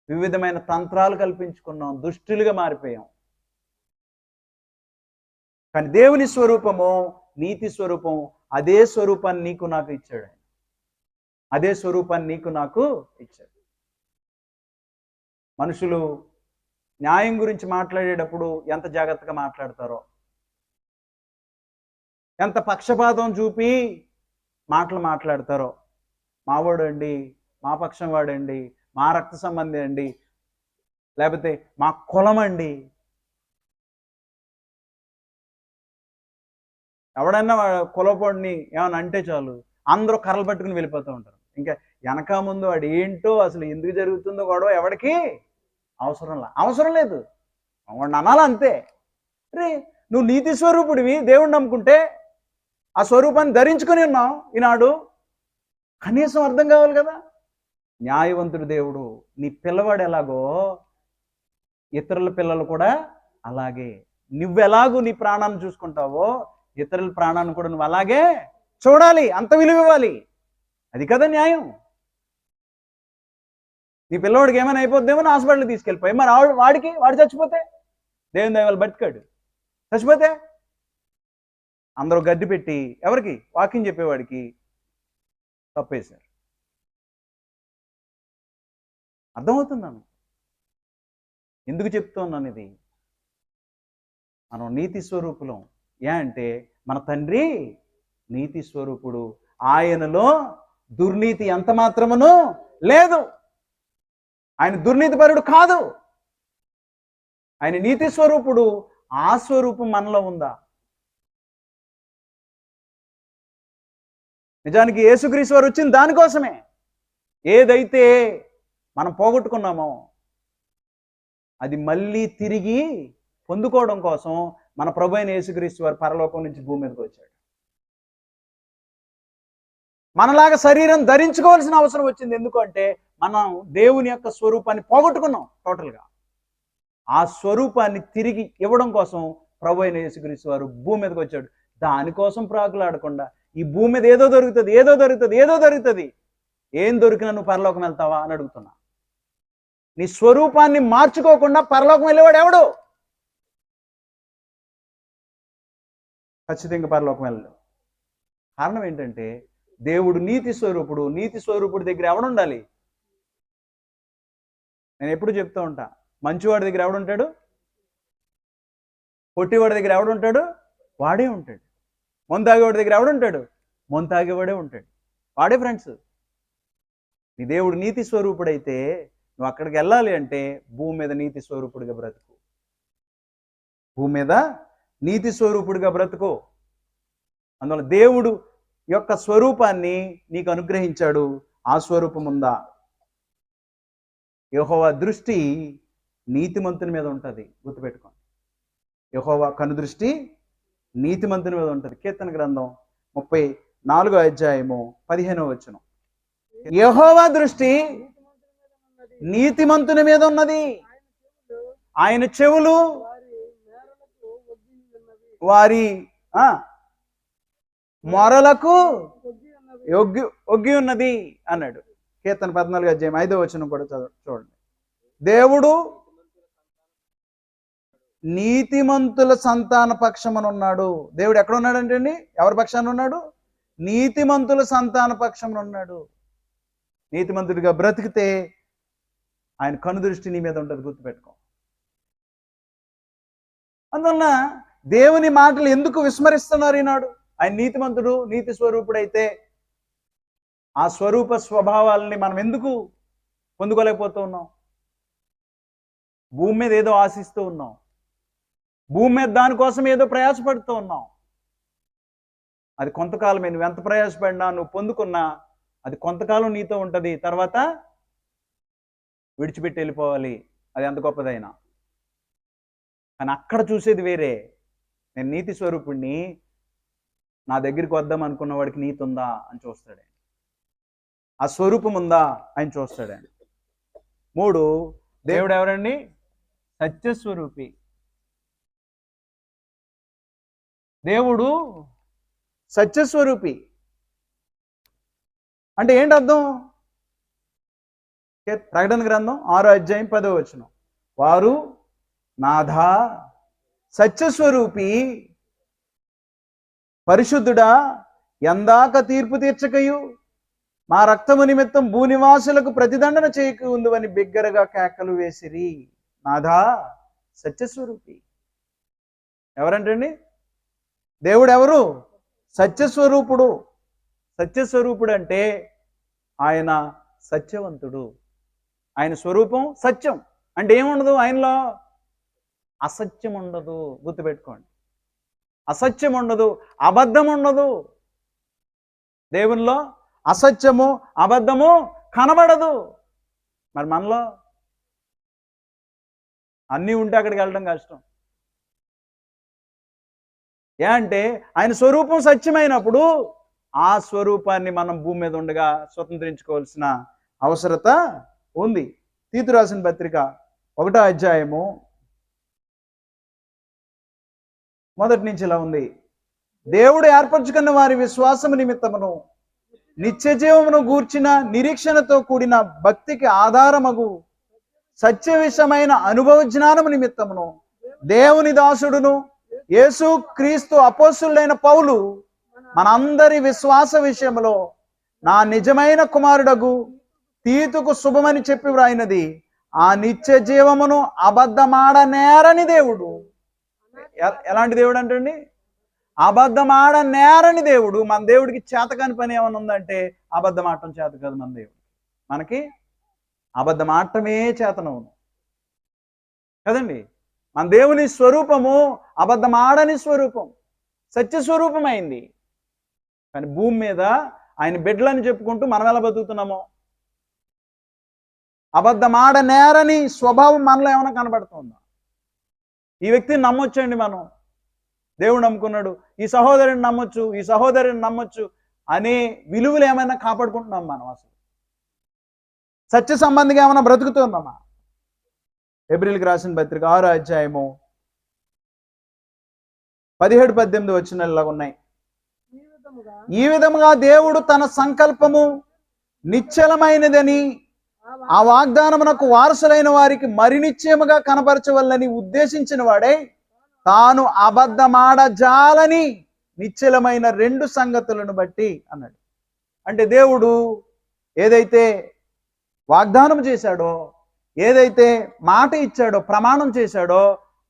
వివిధమైన తంత్రాలు కల్పించుకున్నాం, దుష్టులుగా మారిపోయాం. కానీ దేవుని స్వరూపము నీతి స్వరూపం. అదే స్వరూపాన్ని నీకు నాకు ఇచ్చాడు. అదే స్వరూపాన్ని నీకు నాకు ఇచ్చాడు. మనుషులు న్యాయం గురించి మాట్లాడేటప్పుడు ఎంత జాగ్రత్తగా మాట్లాడతారో, ఎంత పక్షపాతం చూపి మాటలు మాట్లాడతారో. మావాడు అండి, మా పక్షం వాడండి, మా రక్త సంబంధి అండి, లేకపోతే మా కులం అండి. ఎవడన్నా కులపోడిని ఏమన్నా అంటే చాలు అందరూ కర్రలు పట్టుకుని వెళ్ళిపోతూ ఉంటారు. ఇంకా వెనక ముందు వాడు ఏంటో, అసలు ఎందుకు జరుగుతుందో గొడవ ఎవడికి అవసరం లేదు. వాడిని అనాలి అంతే. రే, నువ్వు నీతి స్వరూపుడివి, దేవుడిని నమ్ముకుంటే ఆ స్వరూపాన్ని ధరించుకుని ఉన్నావు. ఈనాడు కనీసం అర్థం కావాలి కదా. న్యాయవంతుడు దేవుడు. నీ పిల్లవాడు ఎలాగో ఇతరుల పిల్లలు కూడా అలాగే. నువ్వెలాగూ నీ ప్రాణాన్ని చూసుకుంటావో ఇతరుల ప్రాణాన్ని కూడా నువ్వు అలాగే చూడాలి, అంత విలువ ఇవ్వాలి. అది కదా న్యాయం. నీ పిల్లవాడికి ఏమైనా అయిపోద్దేమో హాస్పిటల్కి తీసుకెళ్ళిపోయి, మరి వాడు చచ్చిపోతే దేవుని దయవల్ల బతికాడు. చచ్చిపోతే అందరూ గడ్డి పెట్టి ఎవరికి? వాకింగ్ చెప్పేవాడికి తప్పేశారు. అర్థమవుతున్నాను ఎందుకు చెప్తున్నాను ఇది. మనం నీతి స్వరూపులం. అంటే మన తండ్రి నీతి స్వరూపుడు. ఆయనలో దుర్నీతి ఎంత మాత్రమును లేదు. ఆయన దుర్నీతిపరుడు కాదు. ఆయన నీతి స్వరూపుడు. ఆ స్వరూపం మనలో ఉందా? నిజానికి యేసుక్రీస్తు వారు వచ్చింది దానికోసమే. ఏదైతే మనం పోగొట్టుకున్నామో అది మళ్ళీ తిరిగి పొందుకోవడం కోసం మన ప్రభు అయిన యేసుక్రీస్తు వారు పరలోకం నుంచి భూమి మీదకి వచ్చాడు. మనలాగా శరీరం ధరించుకోవాల్సిన అవసరం వచ్చింది. ఎందుకంటే మనం దేవుని యొక్క స్వరూపాన్ని పోగొట్టుకున్నాం టోటల్గా. ఆ స్వరూపాన్ని తిరిగి ఇవ్వడం కోసం ప్రభు అయిన యేసుక్రీస్తు వారు భూమి మీదకి వచ్చాడు. దానికోసం ప్రాకులాడకుండా ఈ భూమి మీద ఏదో దొరుకుతుంది, ఏం దొరికినా నువ్వు పరలోకం వెళ్తావా అని అడుగుతున్నా. నీ స్వరూపాన్ని మార్చుకోకుండా పరలోకం వెళ్ళేవాడు ఎవడు? ఖచ్చితంగా పరలోకం వెళ్ళలేవు. కారణం ఏంటంటే దేవుడు నీతి స్వరూపుడు. నీతి స్వరూపుడి దగ్గర ఎవడుండాలి? నేను ఎప్పుడు చెప్తూ ఉంటా, మంచివాడి దగ్గర ఎవడుంటాడు? పొట్టివాడి దగ్గర ఎవడుంటాడు? వాడే ఉంటాడు. మొంతాగేవాడి దగ్గర ఎవడుంటాడు? మొంతాగేవాడే ఉంటాడు. వాడే ఫ్రెండ్స్. నీ దేవుడు నీతి స్వరూపుడైతే నువ్వు అక్కడికి వెళ్ళాలి అంటే భూమి మీద నీతి స్వరూపుడిగా బ్రతుకు. భూమి మీద నీతి స్వరూపుడిగా బ్రతుకు. అందువల్ల దేవుడు యొక్క స్వరూపాన్ని నీకు అనుగ్రహించాడు. ఆ స్వరూపం ఉందా? యెహోవా దృష్టి నీతిమంతుని మీద ఉంటుంది. గుర్తుపెట్టుకోండి, యెహోవా కనుదృష్టి నీతిమంతుని మీద ఉంటుంది. కీర్తన గ్రంథం 34వ అధ్యాయము 15వ వచనం. యెహోవా దృష్టి నీతిమంతుని మీద ఉన్నది, ఆయన చెవులు వారి మొరలకు ఒగ్గి ఉన్నది అన్నాడు. కీర్తన 14వ అధ్యాయం 5వ వచనం కూడా చూడండి. దేవుడు నీతిమంతుల సంతాన పక్షమున ఉన్నాడు. దేవుడు ఎక్కడ ఉన్నాడంటే అండి, ఎవరి పక్షాన ఉన్నాడు? నీతిమంతుల సంతాన పక్షమున ఉన్నాడు. నీతిమంతుడిగా బ్రతికితే ఆయన కనుదృష్టి నీ మీద ఉంటుంది. గుర్తుపెట్టుకో. అందువలన దేవుని మాటలు ఎందుకు విస్మరిస్తున్నారు ఈనాడు? ఆయన నీతిమంతుడు, నీతి స్వరూపుడైతే ఆ స్వరూప స్వభావాలని మనం ఎందుకు పొందుకోలేకపోతూ ఉన్నాం? భూమి మీద ఏదో ఆశిస్తూ ఉన్నాం, భూమి మీద దానికోసం ఏదో ప్రయాసపడుతూ ఉన్నాం. అది కొంతకాలమే. నువ్వు ఎంత ప్రయాసపడినా, నువ్వు పొందుకున్నా అది కొంతకాలం నీతో ఉంటుంది, తర్వాత విడిచిపెట్టి వెళ్ళిపోవాలి. అది ఎంత గొప్పదైనా. కానీ అక్కడ చూసేది వేరే. నేను నీతి స్వరూపుడిని, నా దగ్గరికి వద్దాం అనుకున్న వాడికి నీతి ఉందా అని చూస్తాడు. ఆ స్వరూపం ఉందా ఆయన చూస్తాడు. 3, దేవుడు ఎవరండి? సత్యస్వరూపి. దేవుడు సత్యస్వరూపి అంటే ఏంటి అర్థం? ప్రకటన గ్రంథం 6వ అధ్యాయం 10వ వచనం. వారు నాథా సత్యస్వరూపి పరిశుద్ధుడా, ఎందాక తీర్పు తీర్చకయు మా రక్తము నిమిత్తం భూనివాసులకు ప్రతిదండన చేయకు ఉందని బిగ్గరగా కేకలు వేసిరి. నాథా సత్యస్వరూపి. ఎవరంటండి? దేవుడు ఎవరు? సత్యస్వరూపుడు. సత్యస్వరూపుడు అంటే ఆయన సత్యవంతుడు. ఆయన స్వరూపం సత్యం. అంటే ఏముండదు ఆయనలో? అసత్యం ఉండదు. గుర్తుపెట్టుకోండి, అసత్యం ఉండదు, అబద్ధం ఉండదు. దేవునిలో అసత్యము అబద్ధము కనబడదు. మరి మనలో అన్నీ ఉంటే అక్కడికి వెళ్ళడం కష్టం. అంటే ఆయన స్వరూపం సత్యమైనప్పుడు ఆ స్వరూపాన్ని మనం భూమి మీద ఉండగా స్వతంత్రించుకోవాల్సిన అవసరత ఉంది. తీతు రాసిన పత్రిక 1వ అధ్యాయము 1 నుంచి ఇలా ఉంది. దేవుడు ఏర్పరచుకున్న వారి విశ్వాసము నిమిత్తమును నిత్య జీవమును గూర్చిన నిరీక్షణతో కూడిన భక్తికి ఆధారమగు సత్య విషయమైన అనుభవ జ్ఞానము నిమిత్తమును దేవుని దాసుడును యేసు క్రీస్తు అపోస్తులైన పౌలు మనందరి విశ్వాస విషయంలో నా నిజమైన కుమారుడగు తీతుకు శుభమని చెప్పి వ్రాయినది ఆ నిత్య జీవమును అబద్ధమాడనేరని దేవుడు. ఎలాంటి దేవుడు అంటండి? అబద్ధమాడనేరని దేవుడు. మన దేవుడికి చేతకాని పని ఏమైనా ఉందంటే అబద్ధం ఆడటం చేత కాదు. మన దేవుడు మనకి అబద్ధం ఆడటమే చేతనవును కదండి. మన దేవుని స్వరూపము అబద్ధం ఆడని స్వరూపం, సత్యస్వరూపం అయింది. కానీ భూమి మీద ఆయన బిడ్డలని చెప్పుకుంటూ మనం ఎలా బతుకుతున్నామో? అబద్ధమాడనేరని స్వభావం మనలో ఏమైనా కనబడుతుందా? ఈ వ్యక్తిని నమ్మొచ్చండి, మనం దేవుడు నమ్ముకున్నాడు, ఈ సహోదరుని నమ్మొచ్చు, ఈ సహోదరుని నమ్మొచ్చు అనే విలువలు ఏమైనా కాపాడుకుంటున్నాం మనం? అసలు సత్య సంబంధిగా ఏమైనా బ్రతుకుతున్నామా? హెబ్రీయులకు రాసిన పత్రిక 6వ అధ్యాయము 17-18 వచనాలు ఉన్నాయి. ఈ విధముగా దేవుడు తన సంకల్పము నిశ్చలమైనదని ఆ వాగ్దానమునకు వారసులైన వారికి మరి నిశ్చయముగా కనపరచవల్లని ఉద్దేశించిన వాడే తాను అబద్ధమాడజాలని నిశ్చలమైన 2 సంగతులను బట్టి అన్నాడు. అంటే దేవుడు ఏదైతే వాగ్దానం చేశాడో, ఏదైతే మాట ఇచ్చాడో, ప్రమాణం చేశాడో,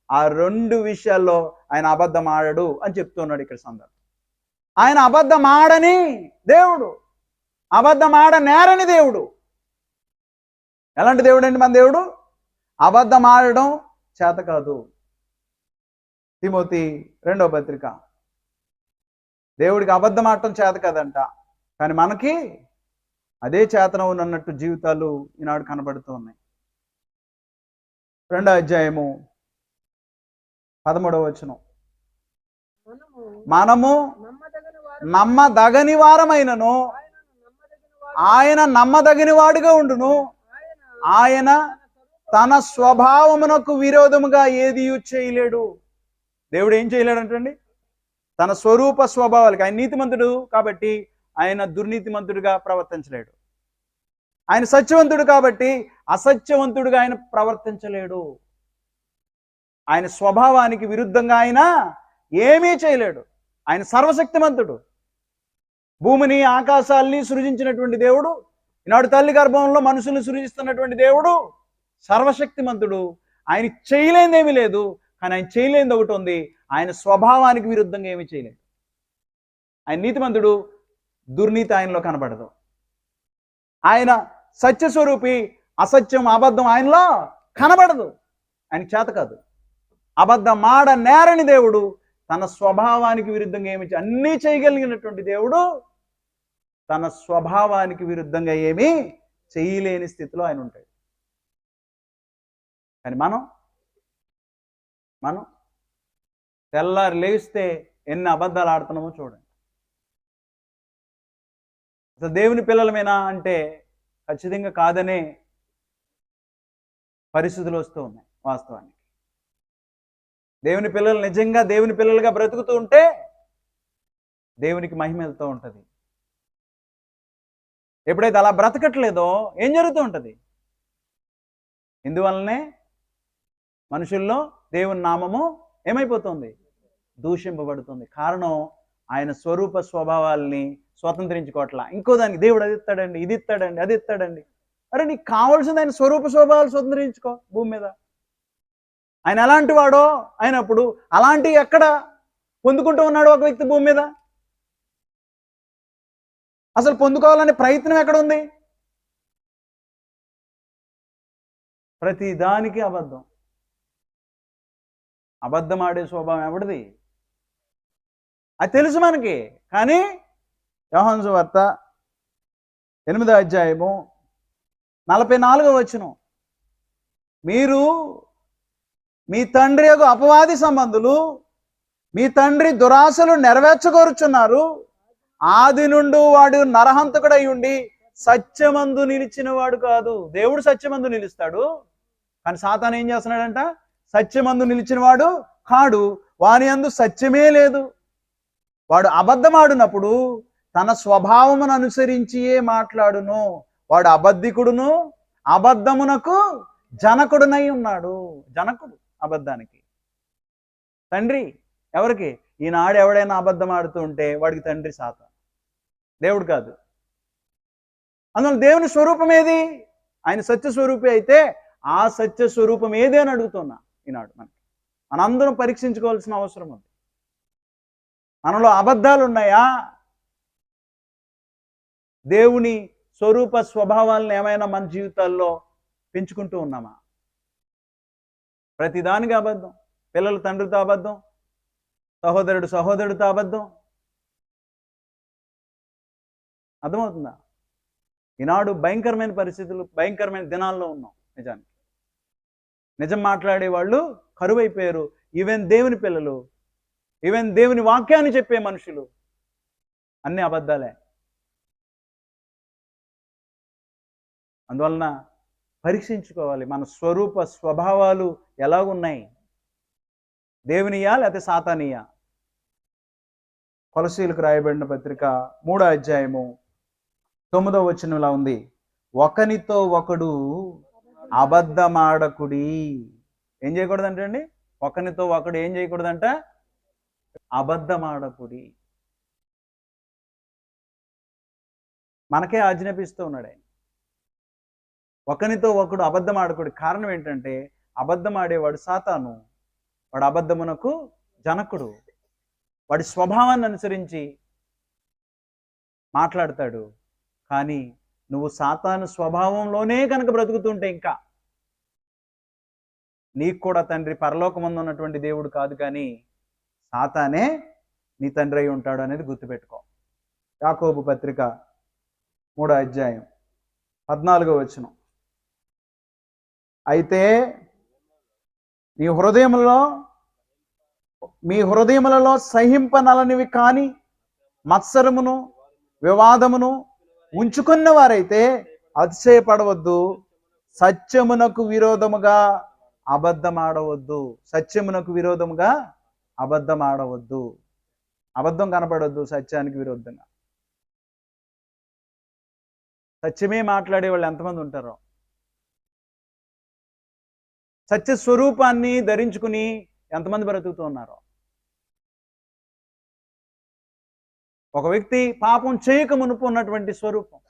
ఆ 2 విషయాల్లో ఆయన అబద్ధం ఆడడు అని చెప్తున్నాడు ఇక్కడ సందర్భం. ఆయన అబద్ధం ఆడని దేవుడు, అబద్ధం ఆడనేరని దేవుడు. ఎలాంటి దేవుడు అండి మన దేవుడు? అబద్ధం ఆడడం చేత కాదు. తిమోతి 2వ పత్రిక. దేవుడికి అబద్ధం ఆడటం చేత కాదంట, కానీ మనకి అదే చేతనవునన్నట్టు జీవితాలు ఈనాడు కనబడుతూ ఉన్నాయి. 2వ అధ్యాయము 13వ వచనం. మనము నమ్మదగని వారమైనను ఆయన నమ్మదగిన వాడుగా ఉండును. ఆయన తన స్వభావమునకు విరోధముగా ఏది చేయలేడు. దేవుడు ఏం చేయలేడంటండి? తన స్వరూప స్వభావాలకి, ఆయన నీతిమంతుడు కాబట్టి ఆయన దుర్నీతిమంతుడిగా ప్రవర్తించలేడు. ఆయన సత్యవంతుడు కాబట్టి అసత్యవంతుడిగా ఆయన ప్రవర్తించలేడు. ఆయన స్వభావానికి విరుద్ధంగా ఆయన ఏమీ చేయలేడు. ఆయన సర్వశక్తిమంతుడు. భూమిని ఆకాశాల్ని సృజించినటువంటి దేవుడు, ఈనాడు తల్లి గర్భంలో మనుషుల్ని సృజిస్తున్నటువంటి దేవుడు సర్వశక్తిమంతుడు. ఆయన చేయలేనిదేమీ లేదు. కానీ ఆయన చేయలేనిది ఒకటి ఉంది, ఆయన స్వభావానికి విరుద్ధంగా ఏమీ చేయలేదు. ఆయన నీతిమంతుడు, దుర్నీతి ఆయనలో కనబడదు. ఆయన సత్యస్వరూపి, అసత్యం అబద్ధం ఆయనలో కనబడదు. ఆయన చేత కాదు. అబద్ధం మాడ నేరని దేవుడు, తన స్వభావానికి విరుద్ధంగా ఏమి అన్నీ చేయగలిగినటువంటి దేవుడు తన స్వభావానికి విరుద్ధంగా ఏమీ చేయలేని స్థితిలో ఆయన ఉంటాడు. కానీ మనం తెల్లారి లేస్తే ఎన్ని అబద్ధాలు ఆడుతున్నామో చూడండి. అసలు దేవుని పిల్లలమేనా అంటే ఖచ్చితంగా కాదనే పరిస్థితులు వస్తూ ఉన్నాయి. వాస్తవానికి దేవుని పిల్లలు నిజంగా దేవుని పిల్లలుగా బ్రతుకుతూ ఉంటే దేవునికి మహిమ వెళ్తూ ఉంటుంది. ఎప్పుడైతే అలా బ్రతకట్లేదో ఏం జరుగుతూ ఉంటుంది? ఇందువల్లనే మనుషుల్లో దేవుని నామము ఏమైపోతుంది? దూషింపబడుతుంది. కారణం ఆయన స్వరూప స్వభావాల్ని స్వతంత్రించుకోవట్లా. ఇంకో దానికి దేవుడు అది ఇస్తాడండి, ఇది ఇస్తాడండి, అది ఇస్తాడండి. అరే నీకు కావాల్సింది ఆయన స్వరూప స్వభావాలు స్వతంత్రించుకో. భూమి మీద ఆయన ఎలాంటి వాడో అయినప్పుడు అలాంటివి ఎక్కడ పొందుకుంటూ ఉన్నాడు ఒక వ్యక్తి భూమి మీద? అసలు పొందుకోవాలనే ప్రయత్నం ఎక్కడ ఉంది? ప్రతి దానికి అబద్ధం. అబద్ధం ఆడే స్వభావం ఎవడిది? అది తెలుసు మనకి. కానీ యోహాను సువార్త 8వ అధ్యాయము 44వ వచనం, మీరు మీ తండ్రి యొక్క అపవాది సంబంధులు, మీ తండ్రి దురాశలు నెరవేర్చగోరుచున్నారు. ఆది నుండి వాడు నరహంతకుడై ఉండి సత్యమందు నిలిచిన వాడు కాదు. దేవుడు సత్యమందు నిలుస్తాడు, కానీ సాతాను ఏం చేస్తున్నాడంట? సత్యమందు నిలిచిన వాడు కాడు, వాని యందు సత్యమే లేదు. వాడు అబద్ధమాడినప్పుడు తన స్వభావమును అనుసరించియే మాట్లాడును. వాడు అబద్ధికుడును, అబద్ధమునకు జనకుడునై ఉన్నాడు. జనకుడు అబద్ధానికి. తండ్రి ఎవరికి? ఈనాడు ఎవడైనా అబద్ధం ఆడుతూ ఉంటే వాడికి తండ్రి సాతాను, దేవుడు కాదు. అందువల్ల దేవుని స్వరూపం ఏది? ఆయన సత్యస్వరూపి అయితే ఆ సత్యస్వరూపం ఏది అని అడుగుతున్నా ఈనాడు. మనందరం పరీక్షించుకోవాల్సిన అవసరం ఉంది. మనలో అబద్ధాలు ఉన్నాయా? దేవుని స్వరూప స్వభావాలను ఏమైనా మన జీవితాల్లో పెంచుకుంటూ ఉన్నామా? ప్రతిదానికి అబద్ధం. పిల్లలు తండ్రితో అబద్ధం, సహోదరుడు సహోదరుడితో అబద్ధం. అర్థమవుతుందా? ఈనాడు భయంకరమైన పరిస్థితులు, భయంకరమైన దినాల్లో ఉన్నాం. నిజానికి నిజం మాట్లాడే వాళ్ళు కరువైపోయారు. ఈవెన్ దేవుని పిల్లలు, ఈవెన్ దేవుని వాక్యాన్ని చెప్పే మనుషులు అన్ని అబద్ధాలే. అందువలన పరీక్షించుకోవాలి మన స్వరూప స్వభావాలు ఎలాగున్నాయి. దేవునియా లేకపోతే సాతానియా? కొలసీలకు రాయబడిన పత్రిక 3వ అధ్యాయము 9వ వచనం ఇలా ఉంది, ఒకనితో ఒకడు అబద్ధమాడకుడి. ఏం చేయకూడదంటే అండి? ఒకనితో ఒకడు ఏం చేయకూడదంట? అబద్ధమాడకుడి. మనకే ఆజ్ఞాపిస్తూ ఉన్నాడు ఆయన. ఒకనితో ఒకడు అబద్ధం ఆడకూడదు. కారణం ఏంటంటే అబద్ధం ఆడేవాడు సాతాను, వాడు అబద్ధమునకు జనకుడు. వాడి స్వభావాన్ని అనుసరించి మాట్లాడతాడు. కానీ నువ్వు సాతాను స్వభావంలోనే కనుక బ్రతుకుతుంటే ఇంకా నీకు కూడా తండ్రి పరలోకమందు ఉన్నటువంటి దేవుడు కాదు, కానీ సాతానే నీ తండ్రి అయి ఉంటాడు అనేది గుర్తుపెట్టుకో. యాకోబు పత్రిక 3వ అధ్యాయం 14వ వచనం, అయితే మీ హృదయములలో సహింపనలనివి కాని మత్సరమును వివాదమును ఉంచుకున్న వారైతే అతిశయపడవద్దు. సత్యమునకు విరోధముగా అబద్ధమాడవద్దు. సత్యమునకు విరోధముగా అబద్ధమాడవద్దు. అబద్ధం కనపడవద్దు సత్యానికి విరుద్ధంగా. సత్యమే మాట్లాడే వాళ్ళు ఎంతమంది ఉంటారో, సత్య స్వరూపాన్ని ధరించుకుని ఎంతమంది బ్రతుకుతూ ఉన్నారో. ఒక వ్యక్తి పాపం చేయక మునుపు ఉన్నటువంటి స్వరూపం,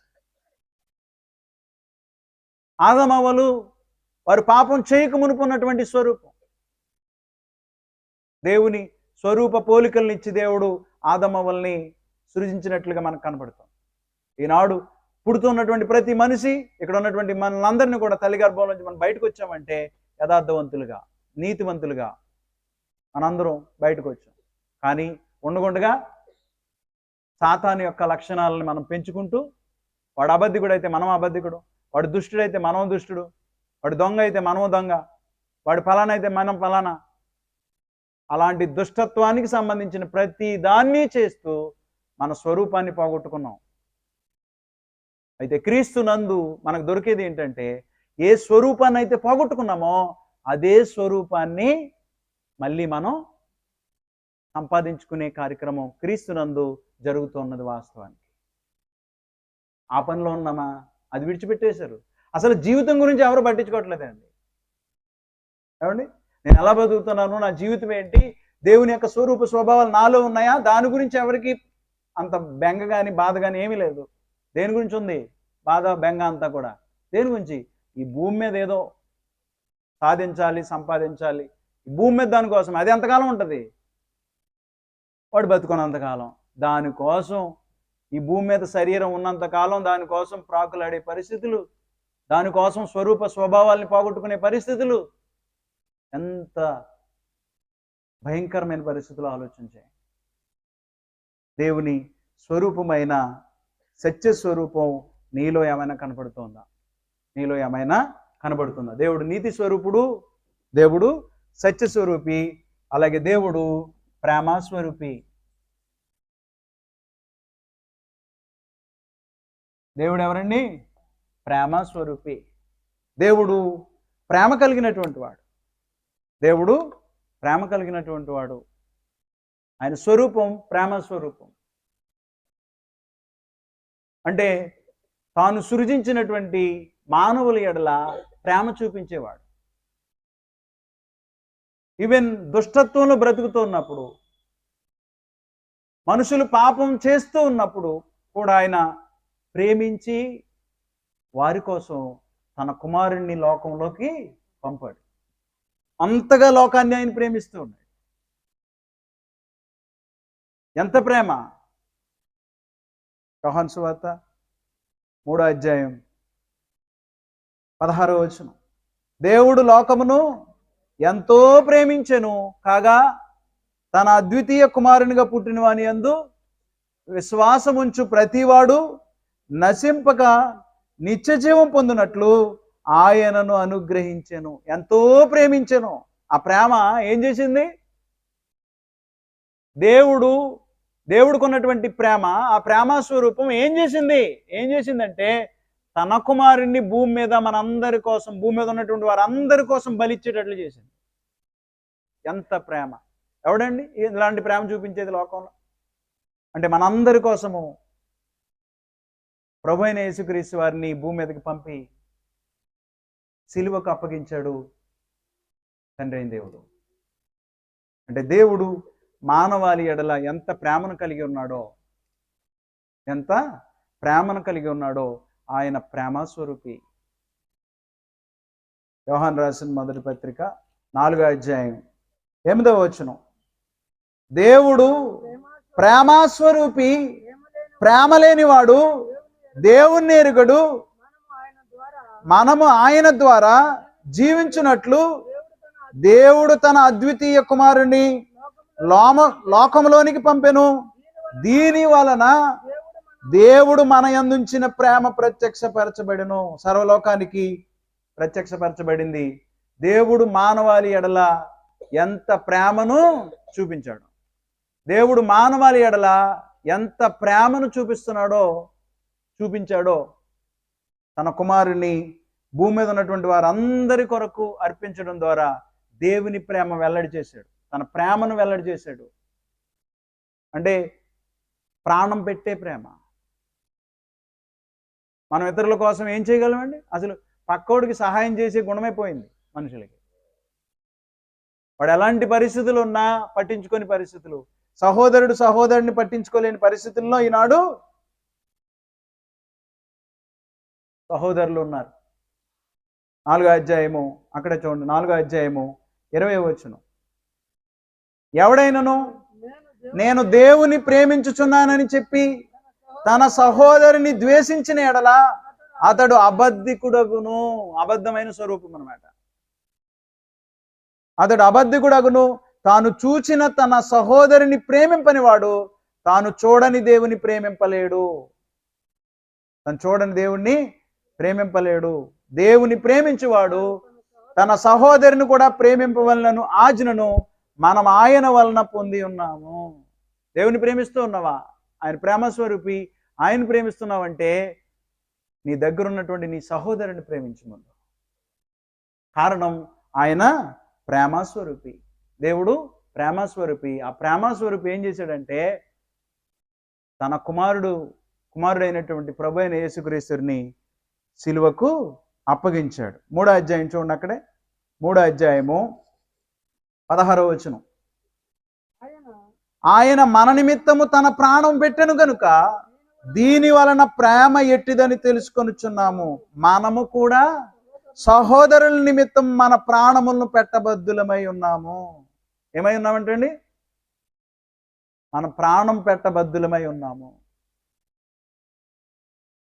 ఆదమవ్వలు వారు పాపం చేయక మునుపు ఉన్నటువంటి స్వరూపం. దేవుని స్వరూప పోలికలను ఇచ్చి దేవుడు ఆదమవ్వల్ని సృజించినట్లుగా మనకు కనపడుతుంది. ఈనాడు పుడుతున్నటువంటి ప్రతి మనిషి, ఇక్కడ ఉన్నటువంటి మనందరినీ కూడా తల్లి గర్భం నుంచి మనం బయటకు వచ్చామంటే యథార్థవంతులుగా, నీతివంతులుగా మనందరం బయటకు వచ్చాం. కానీ ఉండగుండగా సాతాను యొక్క లక్షణాలను మనం పెంచుకుంటూ, వాడు అబద్ధికుడు అయితే మనం అబద్ధికుడు, వాడు దుష్టుడైతే మనం దుష్టుడు, వాడు దొంగ అయితే మనం దొంగ, వాడు ఫలానా అయితే మనం ఫలానా, అలాంటి దుష్టత్వానికి సంబంధించిన ప్రతి దాన్ని చేస్తూ మన స్వరూపాన్ని పోగొట్టుకున్నాం. అయితే క్రీస్తు నందు మనకు దొరికేది ఏంటంటే, ఏ స్వరూపాన్ని అయితే పోగొట్టుకున్నామో అదే స్వరూపాన్ని మళ్ళీ మనం సంపాదించుకునే కార్యక్రమం క్రీస్తు నందు జరుగుతున్నది. వాస్తవానికి ఆ పనిలో ఉన్నామా? అది విడిచిపెట్టేశారు. అసలు జీవితం గురించి ఎవరు పట్టించుకోవట్లేదండి. ఏమండి, నేను ఎలా బతుకుతున్నాను, నా జీవితం ఏంటి, దేవుని యొక్క స్వరూప స్వభావాలు నాలో ఉన్నాయా, దాని గురించి ఎవరికి అంత బెంగ కానీ బాధ కానీ ఏమీ లేదు. దేని గురించి ఉంది బాధ బెంగ అంతా కూడా? దేని గురించి? ఈ భూమి మీద ఏదో సాధించాలి, సంపాదించాలి. ఈ భూమి మీద దానికోసం. అది ఎంతకాలం ఉంటుంది? వాడు బతుకున్నంతకాలం. దానికోసం, ఈ భూమి మీద శరీరం ఉన్నంతకాలం దానికోసం ప్రాకులాడే పరిస్థితులు, దానికోసం స్వరూప స్వభావాల్ని పోగొట్టుకునే పరిస్థితులు, ఎంత భయంకరమైన పరిస్థితులు ఆలోచించాయి. దేవుని స్వరూపమైన సత్య స్వరూపం నీలో ఏమైనా కనపడుతుందా? నీలో ఏమైనా కనబడుతుందా? దేవుడు నీతి స్వరూపుడు, దేవుడు సత్య స్వరూపి, అలాగే దేవుడు ప్రేమ స్వరూపి. దేవుడు ఎవరండి? ప్రేమ స్వరూపి. దేవుడు ప్రేమ కలిగినటువంటి వాడు. దేవుడు ప్రేమ కలిగినటువంటి వాడు. ఆయన స్వరూపం ప్రేమ స్వరూపం. అంటే తాను సృజించినటువంటి మానవుల ఎడల ప్రేమ చూపించేవాడు. ఈవెన్ దుష్టత్వంలో బ్రతుకుతూ ఉన్నప్పుడు, మనుషులు పాపం చేస్తూ ఉన్నప్పుడు కూడా ఆయన ప్రేమించి వారి కోసం తన కుమారుణ్ణి లోకంలోకి పంపాడు. అంతగా లోకాన్ని ఆయన ప్రేమిస్తూ ఉన్నాడు. ఎంత ప్రేమ! యోహాను సువార్త 3వ అధ్యాయం 16వ వచనం. దేవుడు లోకమును ఎంతో ప్రేమించెను కాగా తన అద్వితీయ కుమారునిగా పుట్టిన వాని యందు విశ్వాసముంచు ప్రతివాడు నశింపక నిత్యజీవం పొందినట్లు ఆయనను అనుగ్రహించెను. ఎంతో ప్రేమించెను. ఆ ప్రేమ ఏం చేసింది? దేవుడికి ఉన్నటువంటి ప్రేమ, ఆ ప్రేమ స్వరూపం ఏం చేసిందంటే తన కుమారుణ్ణి భూమి మీద మనందరి కోసం, భూమి మీద ఉన్నటువంటి వారందరి కోసం బలిచ్చేటట్లు చేసింది. ఎంత ప్రేమ! ఎవడండి ఇలాంటి ప్రేమ చూపించేది లోకంలో? అంటే మనందరి కోసము ప్రభు అయిన యేసుక్రీస్తు వారిని భూమి మీదకి పంపి సిలువకు అప్పగించాడు తండ్రి అయిన దేవుడు. అంటే దేవుడు మానవాళి ఎడల ఎంత ప్రేమను కలిగి ఉన్నాడో ఆయన ప్రేమ స్వరూపి. యోహాను రాసిన మొదటి పత్రిక 4వ అధ్యాయం 8వ వచనం. దేవుడు ప్రేమ స్వరూపి, ప్రేమ లేనివాడు దేవుణ్ణి ఎరుగడు. మనము ఆయన ద్వారా జీవించున్నట్లు దేవుడు తన అద్వితీయ కుమారుని లోకంలోనికి పంపెను. దీని వలన దేవుడు మన యందుంచిన ప్రేమ ప్రత్యక్షపరచబడెను. సర్వలోకానికి ప్రత్యక్షపరచబడింది. దేవుడు మానవాళి ఎడల ఎంత ప్రేమను చూపించాడు. దేవుడు మానవాళి ఎడల ఎంత ప్రేమను చూపించాడో తన కుమారుని భూమి మీద ఉన్నటువంటి వారందరి కొరకు అర్పించడం ద్వారా దేవుని ప్రేమ వెల్లడి చేశాడు, తన ప్రేమను వెల్లడి చేశాడు. అంటే ప్రాణం పెట్టే ప్రేమ. మనం ఇతరుల కోసం ఏం చేయగలమండి? అసలు పక్కోడికి సహాయం చేసే గుణమైపోయింది మనుషులకి. వాడు ఎలాంటి పరిస్థితులు ఉన్నా పట్టించుకోని పరిస్థితులు, సహోదరుడు సహోదరుని పట్టించుకోలేని పరిస్థితుల్లో ఈనాడు సహోదరులు ఉన్నారు. 4వ అధ్యాయము అక్కడ చూడండి, 4వ అధ్యాయము 20వ వచనం. ఎవడైనను నేను దేవుని ప్రేమించుచున్నానని చెప్పి తన సహోదరుని ద్వేషించిన ఎడల అతడు అబద్ధికుడగును. అబద్ధమైన స్వరూపం అన్నమాట. అతడు అబద్ధికుడగును. తాను చూచిన తన సహోదరుని ప్రేమింపని వాడు తాను చూడని దేవుని ప్రేమింపలేడు. తను చూడని దేవుణ్ణి ప్రేమింపలేడు. దేవుని ప్రేమించువాడు తన సహోదరుని కూడా ప్రేమింపవలనను ఆజ్ఞను మనం ఆయన వలన పొంది ఉన్నాము. దేవుని ప్రేమిస్తూ ఉన్నావా? ఆయన ప్రేమస్వరూపి, ఆయన ప్రేమిస్తున్నావంటే నీ దగ్గర ఉన్నటువంటి నీ సహోదరుని ప్రేమించమను. కారణం ఆయన ప్రేమస్వరూపి. దేవుడు ప్రేమస్వరూపి. ఆ ప్రేమస్వరూపి ఏం చేశాడంటే తన కుమారుడైనటువంటి ప్రభు అయిన యేసుక్రీస్తుని సిలువకు అప్పగించాడు. 3వ అధ్యాయం చూడండి, అక్కడే 3వ అధ్యాయము 16వ వచనం. ఆయన మన నిమిత్తము తన ప్రాణం పెట్టెను గనుక దీని వలన ప్రేమ ఎట్టిదని తెలుసుకొనుచున్నాము. మనము కూడా సహోదరుల నిమిత్తం మన ప్రాణములను పెట్టబద్దులమై ఉన్నాము. ఏమై ఉన్నామంటండి? మన ప్రాణం పెట్టబద్దులమై ఉన్నాము.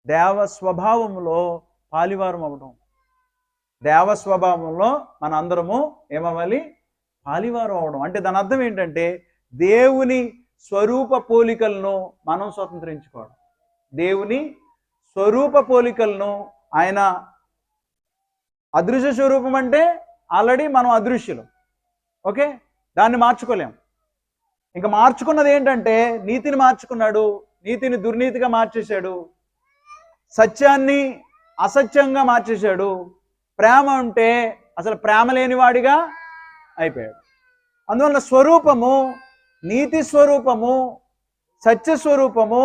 దేవ స్వభావంలో పాలివారం అవ్వడం. దేవ స్వభావంలో మన అందరము ఏమవ్వాలి? పాలివారం అవడం. అంటే దాని అర్థం ఏంటంటే దేవుని స్వరూప పోలికలను మనం స్వతంత్రించుకోవడం. దేవుని స్వరూప పోలికలను, ఆయన అదృశ్య స్వరూపం అంటే ఆల్రెడీ మనం అదృశ్యులు. ఓకే, దాన్ని మార్చుకోలేం. ఇంకా మార్చుకున్నది ఏంటంటే నీతిని మార్చుకున్నాడు, నీతిని దుర్నీతిగా మార్చేశాడు, సత్యాన్ని అసత్యంగా మార్చేశాడు. ప్రేమ ఉంటే అసలు ప్రేమ లేనివాడిగా అయిపోయాడు. అందువల్ల స్వరూపము, నీతి స్వరూపము, సత్య స్వరూపము,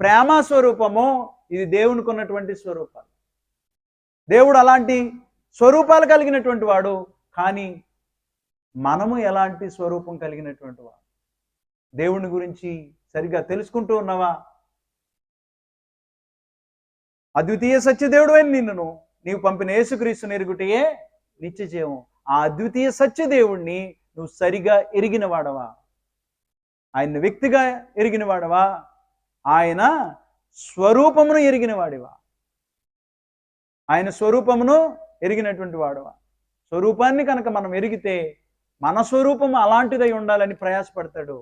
ప్రేమ స్వరూపము, ఇది దేవునికి ఉన్నటువంటి స్వరూపాలు. దేవుడు అలాంటి స్వరూపాలు కలిగినటువంటి వాడు. కానీ మనము ఎలాంటి స్వరూపం కలిగినటువంటి వాడు? దేవుని గురించి సరిగ్గా తెలుసుకుంటూ ఉన్నావా? అద్వితీయ సత్యదేవుడు అయిన నిన్నును నీవు పంపిన యేసుక్రీస్తుని ఎరుగుటయే నిత్య జీవం. ఆ అద్వితీయ సత్యదేవుణ్ణి నువ్వు సరిగా ఎరిగిన వాడవా? ఆయన వ్యక్తిగా ఎరిగిన వాడవా? ఆయన స్వరూపమును ఎరిగిన వాడివా? ఆయన స్వరూపమును ఎరిగినటువంటి వాడవా? స్వరూపాన్ని కనుక మనం ఎరిగితే మన స్వరూపం అలాంటిదై ఉండాలని ప్రయాసపడతాడు.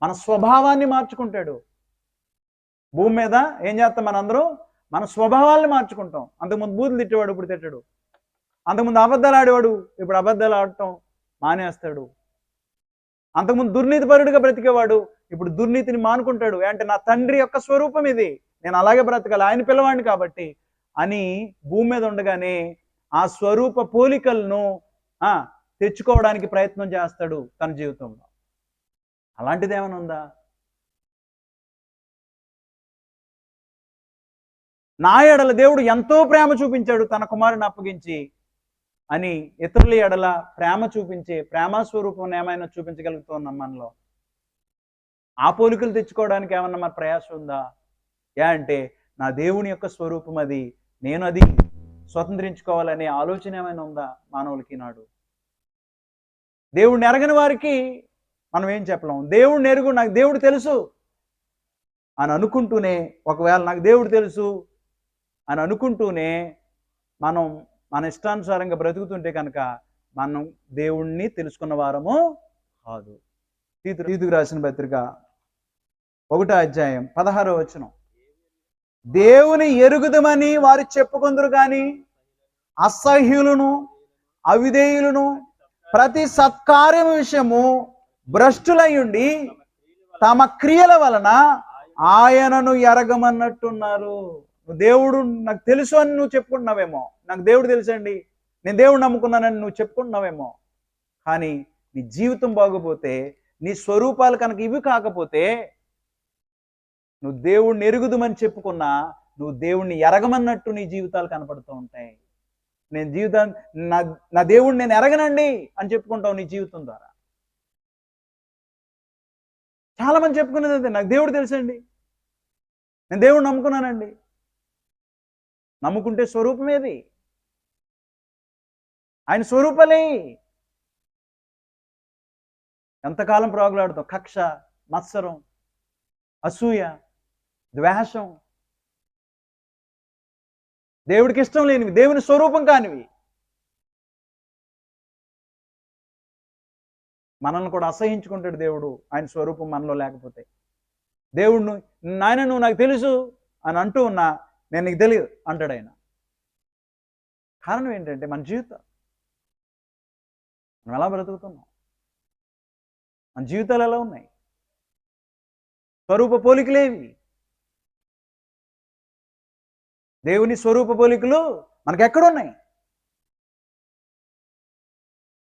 మన స్వభావాన్ని మార్చుకుంటాడు. భూమి మీద ఏం చేస్తాం? మనందరం మన స్వభావాన్ని మార్చుకుంటాం. అంతకుముందు బూతులు తిట్టేవాడు, ఇప్పుడు తిట్టడు. అంతకుముందు అబద్ధాలు ఆడేవాడు, ఇప్పుడు అబద్ధాలు ఆడటం మానేస్తాడు. అంతకుముందు దుర్నీతిపరుడిగా బ్రతికేవాడు, ఇప్పుడు దుర్నీతిని మానుకుంటాడు. అంటే నా తండ్రి యొక్క స్వరూపం ఇది, నేను అలాగే బ్రతకాలి, ఆయన పిల్లవాడిని కాబట్టి అని భూమి మీద ఉండగానే ఆ స్వరూప పోలికలను తెచ్చుకోవడానికి ప్రయత్నం చేస్తాడు తన జీవితంలో. అలాంటిది ఏమైనా ఉందా? నా ఎడల దేవుడు ఎంతో ప్రేమ చూపించాడు తన కుమారుని అప్పగించి అని ఇతరుల ఎడల ప్రేమ చూపించే ప్రేమ స్వరూపం ఏమైనా చూపించగలుగుతున్నాం మనలో? ఆ పోలికలు తెచ్చుకోవడానికి ఏమన్నా మన ప్రయాసం ఉందా? అంటే నా దేవుని యొక్క స్వరూపం అది, నేను అది స్వతంత్రించుకోవాలనే ఆలోచన ఏమైనా ఉందా మానవులకి నాడు? దేవుడిని ఎరగని వారికి మనం ఏం చెప్పలేం. దేవుడిని ఎరుగు, నాకు దేవుడు తెలుసు అని అనుకుంటూనే, ఒకవేళ నాకు దేవుడు తెలుసు అని అనుకుంటూనే మనం మన ఇష్టానుసారంగా బ్రతుకుతుంటే కనుక మనం దేవుణ్ణి తెలుసుకున్న వారము కాదు. తీతుకు రాసిన పత్రిక 1వ అధ్యాయం 16వ వచనం. దేవుని ఎరుగుదమని వారు చెప్పుకొందురు కానీ అసహ్యులను అవిధేయులను ప్రతి సత్కార్యం విషయము భ్రష్టులయ్యుండి తమ క్రియల వలన ఆయనను ఎరగమన్నట్టున్నారు. నువ్వు దేవుడు నాకు తెలుసు అని నువ్వు చెప్పుకుంటున్నావేమో, నాకు దేవుడు తెలుసండి, నేను దేవుడు నమ్ముకున్నానని నువ్వు చెప్పుకుంటున్నావేమో, కానీ నీ జీవితం బాగోపోతే, నీ స్వరూపాలు కనుక ఇవి కాకపోతే, నువ్వు దేవుడిని ఎరుగుదుమని చెప్పుకున్నా నువ్వు దేవుణ్ణి ఎరగమన్నట్టు నీ జీవితాలు కనపడుతూ ఉంటాయి. నేను జీవితాన్ని నా దేవుడిని నేను ఎరగనండి అని చెప్పుకుంటావు నీ జీవితం ద్వారా. చాలా మంది చెప్పుకునేది అంతే, నాకు దేవుడు తెలుసండి, నేను దేవుడు నమ్ముకున్నానండి. నమ్ముకుంటే స్వరూపమేది, ఆయన స్వరూపాలే. ఎంతకాలం ప్రాగులాడుతాం? కక్ష, మత్సరం, అసూయ, ద్వేషం, దేవుడికి ఇష్టం లేనివి, దేవుని స్వరూపం కానివి. మనల్ని కూడా అసహించుకుంటాడు దేవుడు, ఆయన స్వరూపం మనలో లేకపోతే. దేవుడు నాయన నువ్వు నాకు తెలుసు అని అంటూ ఉన్నా నేను నీకు తెలియదు అంటాడు ఆయన. కారణం ఏంటంటే మన జీవితం, మనం ఎలా బ్రతుకుతున్నాం, మన జీవితాలు ఎలా ఉన్నాయి, స్వరూప పోలికలేవి. దేవుని స్వరూప పోలికలు మనకెక్కడున్నాయి?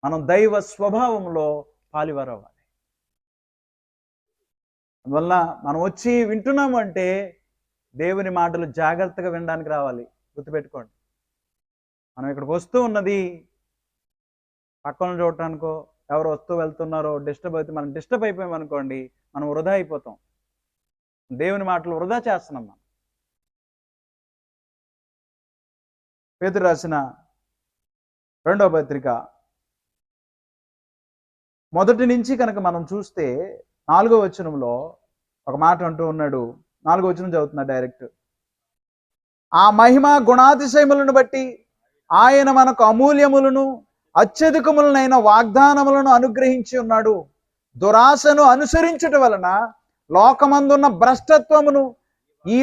మనం దైవ స్వభావంలో పాలివారవ్వాలి. అందువల్ల మనం వచ్చి వింటున్నాము అంటే దేవుని మాటలు జాగ్రత్తగా వినడానికి రావాలి. గుర్తుపెట్టుకోండి, మనం ఇక్కడికి వస్తూ ఉన్నది పక్కన చూడటానికో, ఎవరు వస్తూ వెళ్తున్నారో డిస్టర్బ్ అయితే మనం డిస్టర్బ్ అయిపోయామనుకోండి, మనం వృధా అయిపోతాం. దేవుని మాటలు వృధా చేస్తున్నాం మనం. పేతురు రాసిన 2వ పత్రిక 1 నుంచి కనుక మనం చూస్తే 4వ వచనంలో ఒక మాట అంటూ ఉన్నాడు. 4వ వచనం చదువుతున్నా డైరెక్ట్. ఆ మహిమ గుణాతిశయములను బట్టి ఆయన మనకు అమూల్యములను అత్యధికములనైన వాగ్దానములను అనుగ్రహించి ఉన్నాడు. దురాశను అనుసరించుట వలన లోకమందున్న భ్రష్టత్వమును ఈ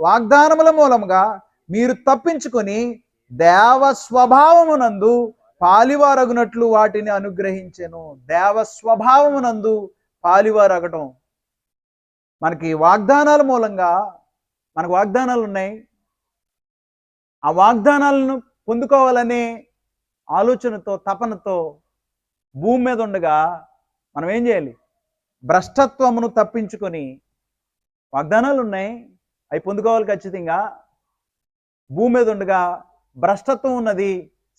వాగ్దానముల మూలముగా మీరు తప్పించుకొని దేవ స్వభావమునందు పాలివారగునట్లు వాటిని అనుగ్రహించెను. దేవ స్వభావమునందు పాలివారగటం. మనకి వాగ్దానాల మూలంగా మనకు వాగ్దానాలు ఉన్నాయి. ఆ వాగ్దానాలను పొందుకోవాలనే ఆలోచనతో, తపనతో భూమి మీద ఉండగా మనం ఏం చేయాలి? భ్రష్టత్వమును తప్పించుకొని, వాగ్దానాలు ఉన్నాయి, అవి పొందుకోవాలి ఖచ్చితంగా. భూమి మీద ఉండగా భ్రష్టత్వం ఉన్నది,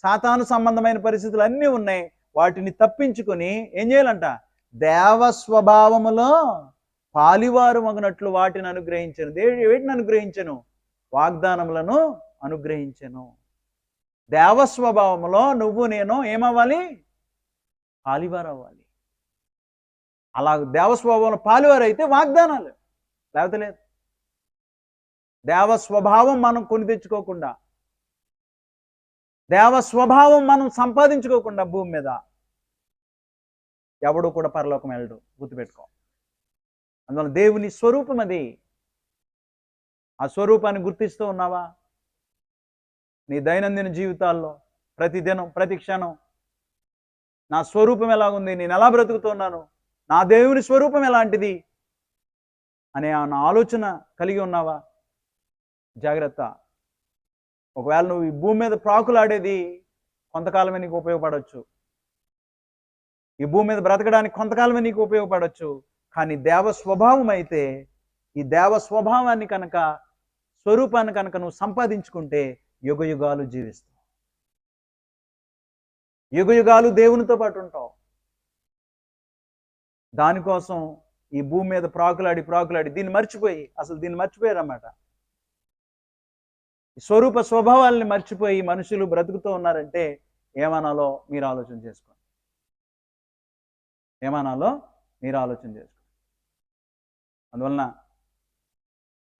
సాతాను సంబంధమైన పరిస్థితులు అన్నీ ఉన్నాయి. వాటిని తప్పించుకొని ఏం చేయాలంట? దేవ స్వభావములో పాలివారు మగునట్లు వాటిని అనుగ్రహించను. దేవుడు వేటిని అనుగ్రహించను? వాగ్దానములను అనుగ్రహించను. దేవ స్వభావములో నువ్వు నేను ఏమవ్వాలి? పాలివారు అవ్వాలి. అలా దేవ స్వభావంలో పాలివారు అయితే వాగ్దానాలు, లేకపోతే లేదు. దేవ స్వభావం మనం కొని తెచ్చుకోకుండా, దేవ స్వభావం మనం సంపాదించుకోకుండా భూమి మీద ఎవడు కూడా పరలోకం వెళ్ళడు. గుర్తుపెట్టుకో. అందువల్ల దేవుని స్వరూపం అది. ఆ స్వరూపాన్ని గుర్తిస్తూ ఉన్నావా? నీ దైనందిన జీవితాల్లో ప్రతిదినం, ప్రతి క్షణం నా స్వరూపం ఎలాగుంది, నేను ఎలా బ్రతుకుతున్నాను, నా దేవుని స్వరూపం ఎలాంటిది అనే ఆలోచన కలిగి ఉన్నావా? జాగ్రత్త. ఒకవేళ నువ్వు ఈ భూమి మీద ప్రాకులాడేది కొంతకాలమే నీకు ఉపయోగపడవచ్చు, ఈ భూమి మీద బ్రతకడానికి కొంతకాలమే నీకు ఉపయోగపడవచ్చు. కానీ దేవ స్వభావం అయితే, ఈ దేవ స్వభావాన్ని కనుక, స్వరూపాన్ని కనుక నువ్వు సంపాదించుకుంటే యుగ యుగాలు జీవిస్తావు, యుగ యుగాలు దేవునితో పాటు ఉంటావు. దానికోసం ఈ భూమి మీద ప్రాకులాడి దీన్ని మర్చిపోయి, అసలు దీన్ని మర్చిపోయారన్నమాట. స్వరూప స్వభావాల్ని మర్చిపోయి మనుషులు బ్రతుకుతూ ఉన్నారంటే ఏమనాలో మీరు ఆలోచన చేసుకోండి. ఏమనాలో మీరు ఆలోచన చేసుకోండి. అందువలన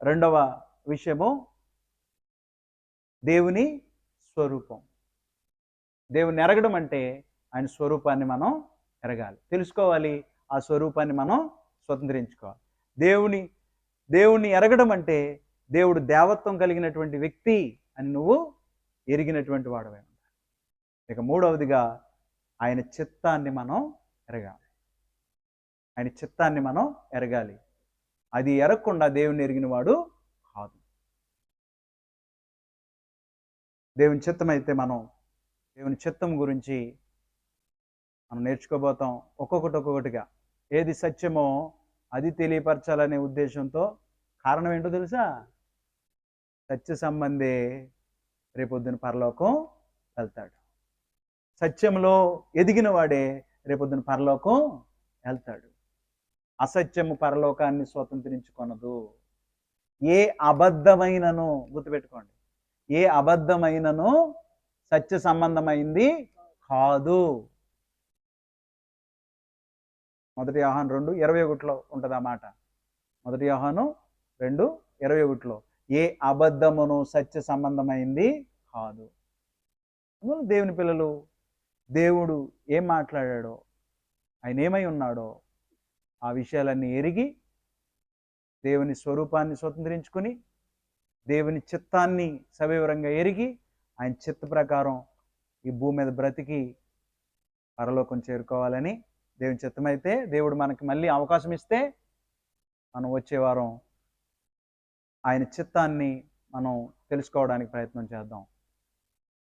రెండవ విషయము దేవుని స్వరూపం. దేవుని ఎరగడం అంటే ఆయన స్వరూపాన్ని మనం ఎరగాలి, తెలుసుకోవాలి. ఆ స్వరూపాన్ని మనం స్వతంత్రించుకోవాలి. దేవుని ఎరగడం అంటే దేవుడు దేవత్వం కలిగినటువంటి వ్యక్తి అని నువ్వు ఎరిగినటువంటి వాడవే. ఇక మూడవదిగా ఆయన చిత్తాన్ని మనం ఎరగాలి. ఆయన చిత్తాన్ని మనం ఎరగాలి. అది ఎరగకుండా దేవుని ఎరిగిన వాడు కాదు. దేవుని చిత్తం అయితే మనం దేవుని చిత్తం గురించి మనం నేర్చుకోబోతాం. ఒక్కొక్కటిగా ఏది సత్యమో అది తెలియపరచాలనే ఉద్దేశంతో. కారణం ఏంటో తెలుసా? సత్య సంబంధే రేపొద్దున పరలోకం వెళ్తాడు. సత్యంలో ఎదిగిన వాడే రేపొద్దున పరలోకం వెళ్తాడు. అసత్యము పరలోకాన్ని స్వతంత్రించుకొనదు. ఏ అబద్ధమైనను, గుర్తుపెట్టుకోండి, ఏ అబద్ధమైనను సత్య సంబంధమైంది కాదు. 1 యోహాను 2:21 ఉంటుంది ఆ మాట. 1 యోహాను 2:21 ఏ అబద్ధమును సత్య సంబంధమైంది కాదు. దేవుని పిల్లలు దేవుడు ఏం మాట్లాడాడో, ఆయన ఏమై ఉన్నాడో ఆ విషయాలన్నీ ఎరిగి దేవుని స్వరూపాన్ని స్వతంత్రించుకొని దేవుని చిత్తాన్ని సవివరంగా ఎరిగి ఆయన చిత్త ప్రకారం ఈ భూమి మీద బ్రతికి పరలోకం చేరుకోవాలని దేవుని చిత్తమైతే దేవుడు మనకి మళ్ళీ అవకాశం ఇస్తే మనం వచ్చే వారం ఆయన చిత్తాన్ని మనం తెలుసుకోవడానికి ప్రయత్నం చేద్దాం.